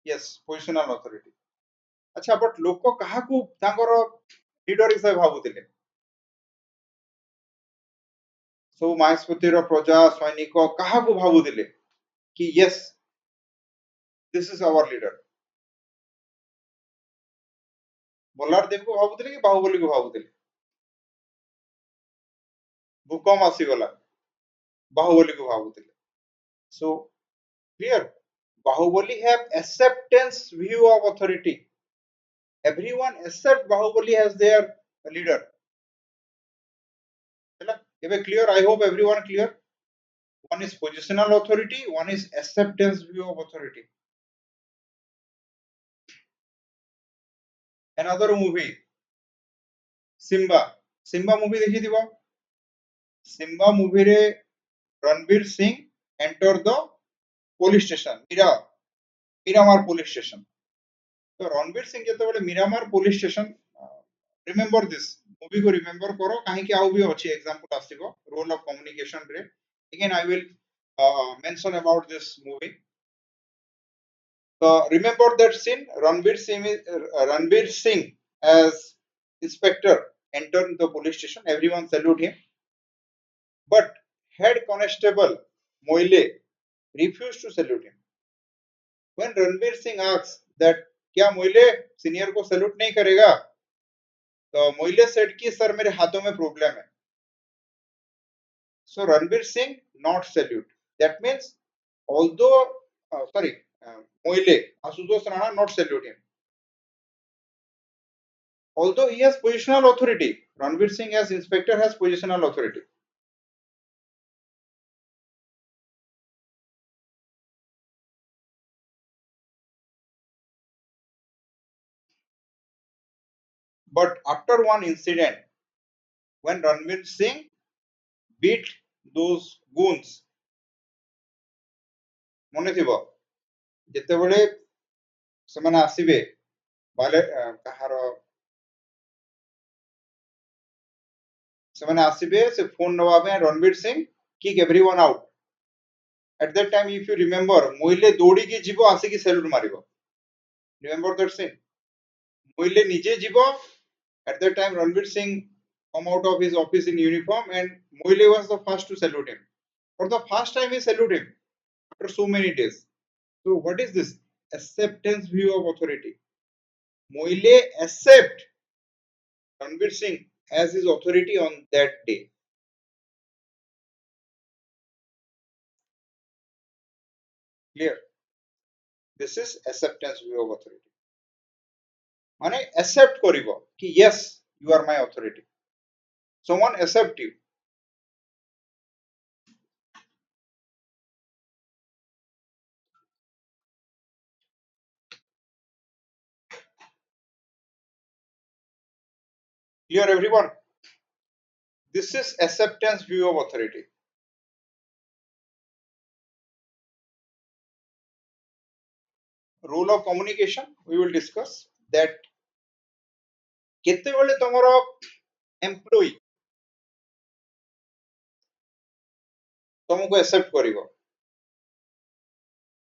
Yes, positional authority. अच्छा, but लोक काहाकू तांकर लीडर हिसाब भाबुतिले? सब माहेशपतिर प्रजा सैनिक काहाकू भाबुतिले कि yes, this is our leader? Ballar देव को भाबुतिले कि बाहुबली को भाबुतिले? भूकंप आसीगला, बाहुबली को भाबुतिले. So clear, Bahubali have acceptance view of authority. Everyone except Bahubali as their leader. Is clear? I hope everyone clear. One is positional authority, one is acceptance view of authority. Another movie, Simba. Simba movie देखी थी वो? Simba movie रे Ranveer Singh enter the police station, Miramar police station. तो रणवीर सिंह ଯେତେବେଳେ Miramar police station, remember this movie को remember करो, कहीं कि आउ भी अच्छी example आसिबो role of communication रे. Again I will mention about this movie. Remember that scene, Ranveer Singh as inspector entered the police station, everyone salute him, but head constable Moile refused to salute him. When Ranveer Singh asks that क्या मोइले senior को salute नहीं करेगा, तो मोइले said कि sir मेरे हाथों में problem है. So Ranveer Singh not salute. That means although Moile Asutosh Rana not salute him. Although he has positional authority, Ranveer Singh as inspector has positional authority. But after one incident, when Ranveer Singh beat those goons, ମନେ ଥିବ ଯେତେବେଳେ ସେମାନେ ଆସିବେ ବାଲେ କାହାର ସେମାନେ ଆସିବେ ସେ ଫୋନ୍ ନବା ପାଇଁ Ranbir Singh kick everyone out. At that time, if you remember, ମୋଇଲେ ଦୌଡ଼ିକି ଯିବ ଆସିକି ସେଲ୍ୟୁଟ୍ ମାରିବ. Remember that scene? ମୋଇଲେ ନିଜେ ଯିବ. At that time, Ranveer Singh come out of his office in uniform and Moile was the first to salute him. For the first time, he saluted him after so many days. So, what is this? Acceptance view of authority. Moile accept Ranveer Singh as his authority on that day. Clear? This is acceptance view of authority. माने accept करिवो कि yes, you are my authority. Someone accept you. Clear, everyone? This is acceptance view of authority. Role of communication, we will discuss that. केतेबेले तमरो employee तुमको accept करिवो.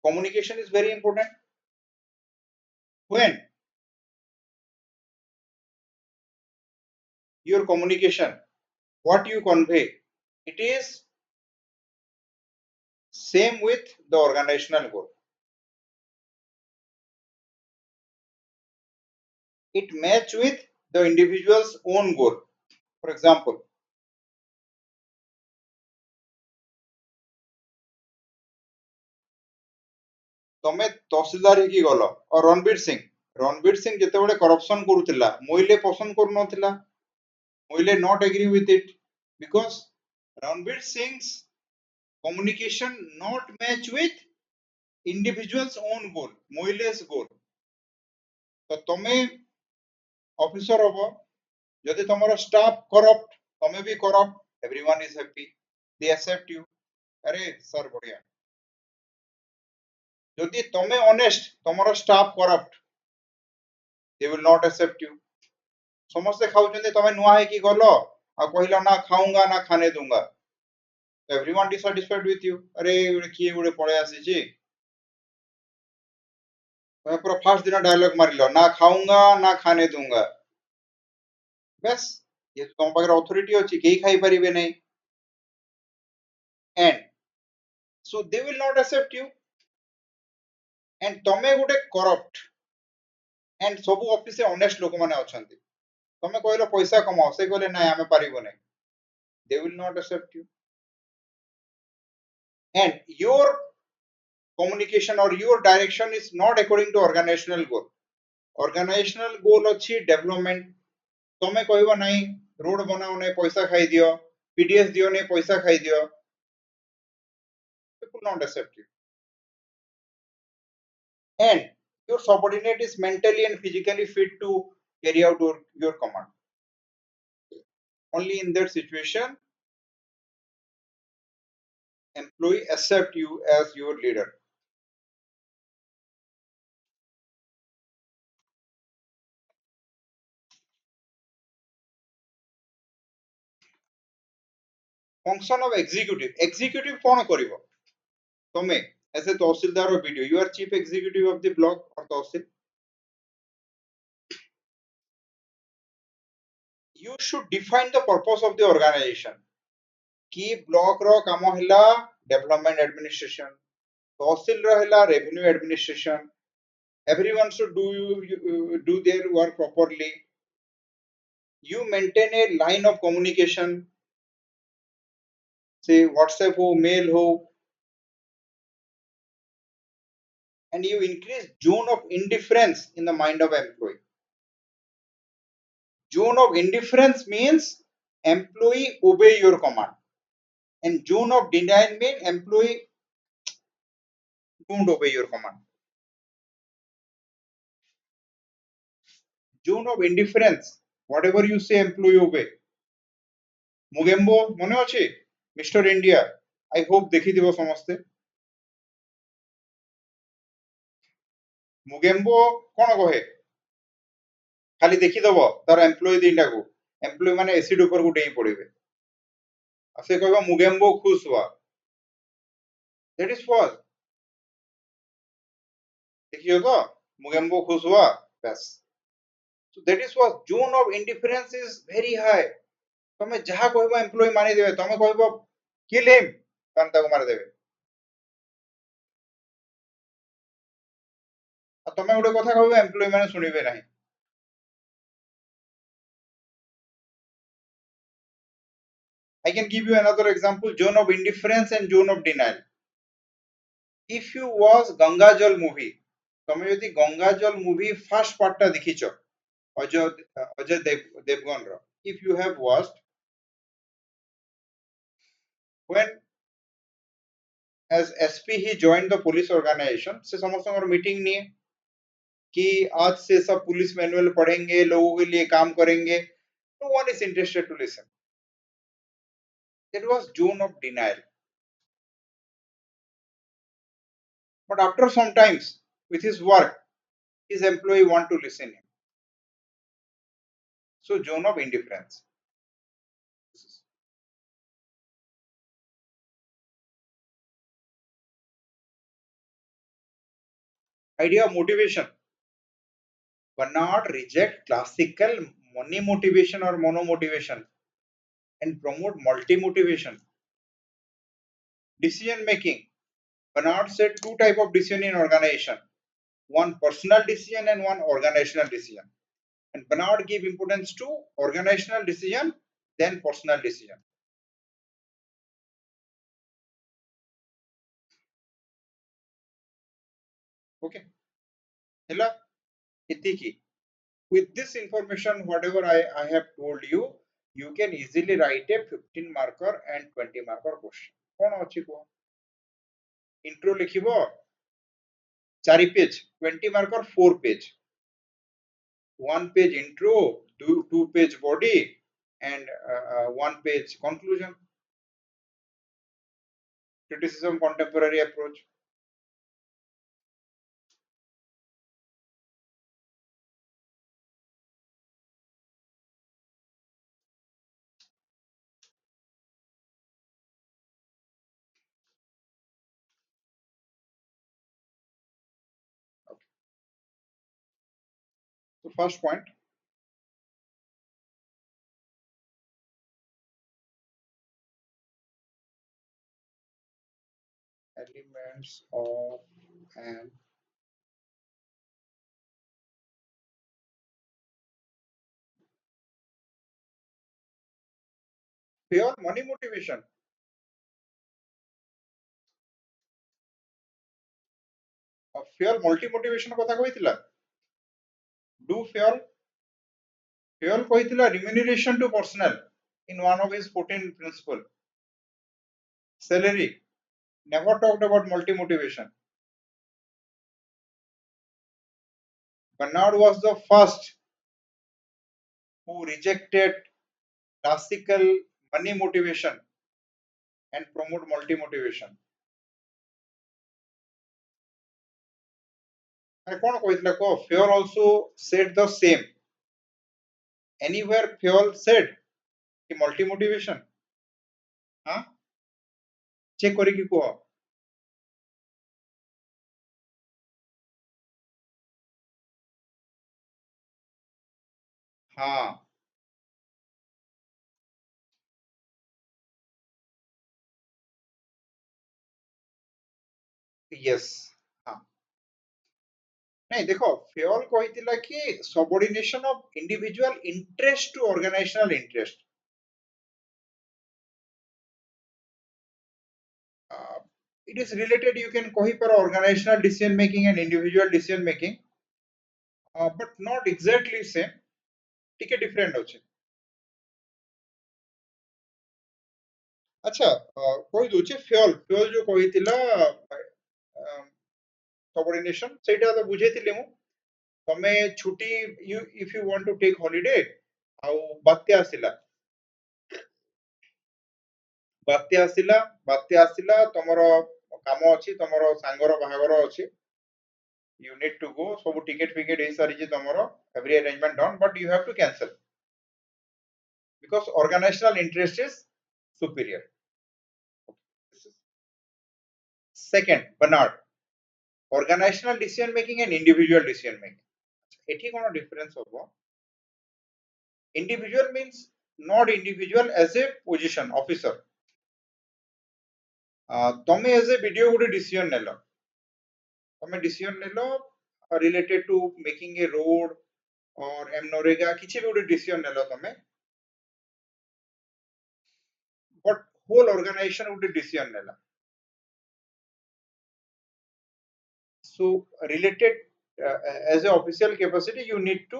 Communication is very important. When your communication, what you convey, it is same with the organizational goal. It match with the individual's own goal. For example, तमे तहसीलदार ही गल और Ranveer Singh जेतेबेले corruption करूतिला मोइले पसंद करू नथिला. मोइले not agree with it because Ranveer Singh's communication not match with individual's own goal, moiles goal. तो तमे officer होबो जदि तमरो staff corrupt तमे भी corrupt everyone is happy they accept you अरे सर बढ़िया जदि तमे ऑनेस्ट तमरो staff corrupt they will not accept you समस्त खाउचंदी तमे नुआ है कि गलो आ कहिला ना खाऊंगा ना खाने दूंगा एवरीवन डिससैटिस्फाइड विथ यू अरे किए गुडे पळे आसी छी तमे पूरा फर्स्ट दिन डायलॉग मारिलो ना खाऊंगा ना खाने दूंगा बस ये तम पाखरे अथॉरिटी अछि केही खाई परिबे नै and so they will not accept you and तमे गुडे करप्ट एंड सब ऑफिस रे ऑनेस्ट लोक माने अछंती तमे कहलो पैसा कमाओ से कहले नै हमें पारिबो नै they will not accept you and your communication or your direction is not according to organizational goal organizational goal अछि development तमे कहबो नै रोड बनाओ नै पैसा खाई दियो पीडीएस दियो नै पैसा खाई दियो they will not accept you and your subordinate is mentally and physically fit to carry out your command only in that situation employee accept you as your leader function of executive कोन करिवो तमे as a tehsildar or BDO you are chief executive of the block or tehsil you should define the purpose of the organization कि block रो काम हिला development administration तहसील रो हिला revenue administration everyone should do their work properly you maintain a line of communication say WhatsApp ho mail ho and you increase zone of indifference in the mind of employee zone of indifference means employee obey your command and zone of denial means employee don't obey your command zone of indifference whatever you say employee obey Mogambo मने अछि mister India I hope देखि दिबो समस्ते मुगेम्बो कोन कहे खाली देखि दबो तार एम्प्लॉय दिटा को एम्प्लॉय माने एसिड ऊपर को डेई पड़िबे आसे कहबो मुगेम्बो खुश हुआ दैट इज फॉल्स देखियो तो मुगेम्बो खुश हुआ बस so that is what zone of indifference is very high तमे जहा कहबो एम्प्लॉय मानि देबे तमे कहबो किल हिम कांता को मार देबे आ तमे गोटे कथा कहबो एम्प्लॉय माने सुनिबे नाही I can give you another example zone of indifference and zone of denial if you watch Ganga Jal movie तमे यदि गंगा जल मूवी फर्स्ट पार्ट टा देखिछो अजय देवगन रो if you have watched when as SP he joined the police organization से समस्त meeting नहीं कि आज से सब पुलिस मैनुअल पढ़ेंगे लोगों के लिए काम करेंगे no one is interested to listen it was zone of denial but after some times with his work his employee want to listen him so zone of indifference idea of motivation Bernard reject classical money motivation or mono motivation and promote multi motivation decision making Bernard said two type of decision in organization one personal decision and one organizational decision and Bernard gave importance to organizational decision then personal decision okay hello itiki with this information whatever I have told you you can easily write a 15 marker and 20 marker question कौन अच्छी को intro लिखिबो 4 page 20 marker 4 page 1 page intro 2 page body and 1 page conclusion criticism contemporary approach. Okay. So first point, elements of an pure money motivation. Fuel multi motivation কথা কইছিলা do fuel কইছিলা remuneration to personnel in one of his 14 principle salary never talked about multi motivation. Bernard was the first who rejected classical money motivation and promote multi motivation. And कौन कहितला को fuel also said the same. Anywhere fuel said कि multi motivation हाँ check करी कि को हाँ yes हाँ नहीं देखो fuel कहितला कि subordination of individual interest to organizational interest. It is related you can कही पर organizational decision making and individual decision making but not exactly same टिके different होचे. अच्छा कही दूचे fuel जो कहितला सबऑर्डिनेशन सेटा तो बुझेतिले मु तमे छुट्टी you if you want to take holiday आउ बात्या आसिला तमरो काम अछि तमरो सांगर बाहागर अछि you need to go सब टिकट फिकेट ए सारी जे तमरो every arrangement done but you have to cancel because organizational interest is superior. Second Bernard organizational decision making and individual decision making एठी कोनो difference होबो individual means not individual as a position officer तमे as a BDO गोटे decision नेलो तमे decision नेलो related to making a road और एमनोरेगा किछि भी गोटे डिसीजन नेलो तमे बट होल ऑर्गेनाइजेशन गोटे डिसीजन नेला so related as a official capacity you need to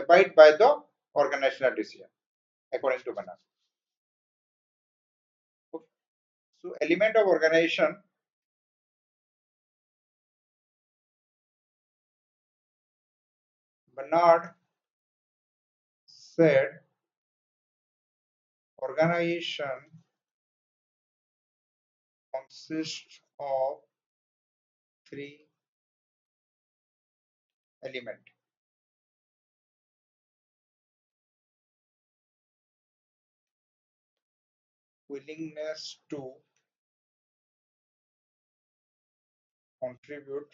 abide by the organizational decision according to Bernard. So element of organization Bernard said organization consists of 3 elements. Willingness to contribute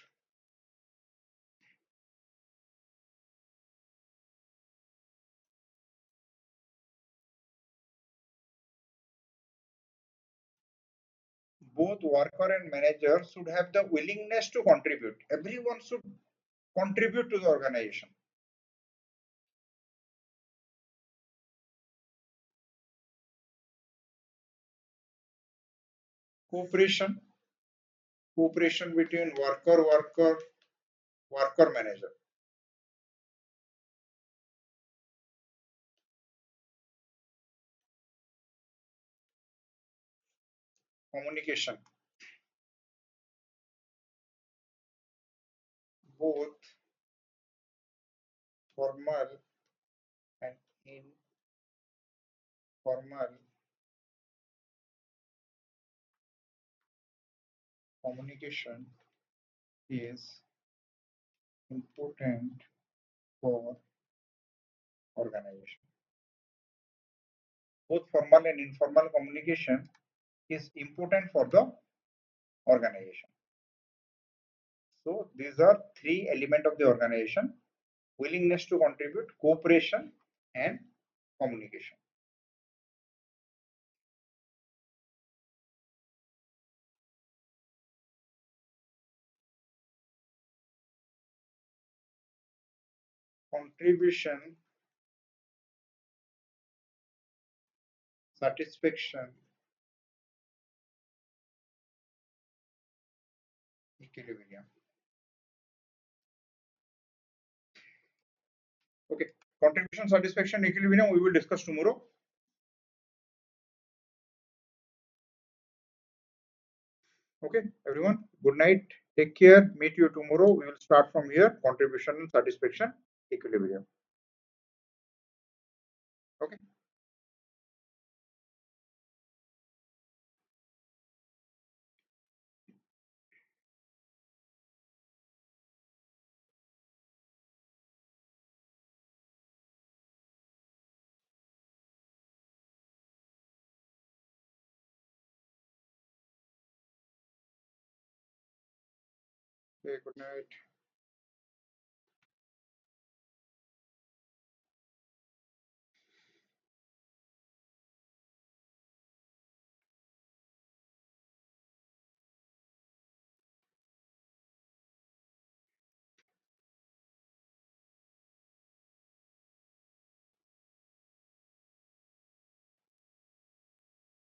both worker and manager should have the willingness to contribute. Everyone should contribute to the organization. Cooperation between worker manager. communication, both formal and informal communication is important for organization. Both formal and informal communication is important for the organization. So these are three elements of the organization: willingness to contribute, cooperation, and communication. Contribution, satisfaction, equilibrium. Okay, contribution, satisfaction, equilibrium we will discuss tomorrow. Okay, everyone, good night, take care, meet you tomorrow. We will start from here: contribution, satisfaction, equilibrium. Okay. Okay, good night.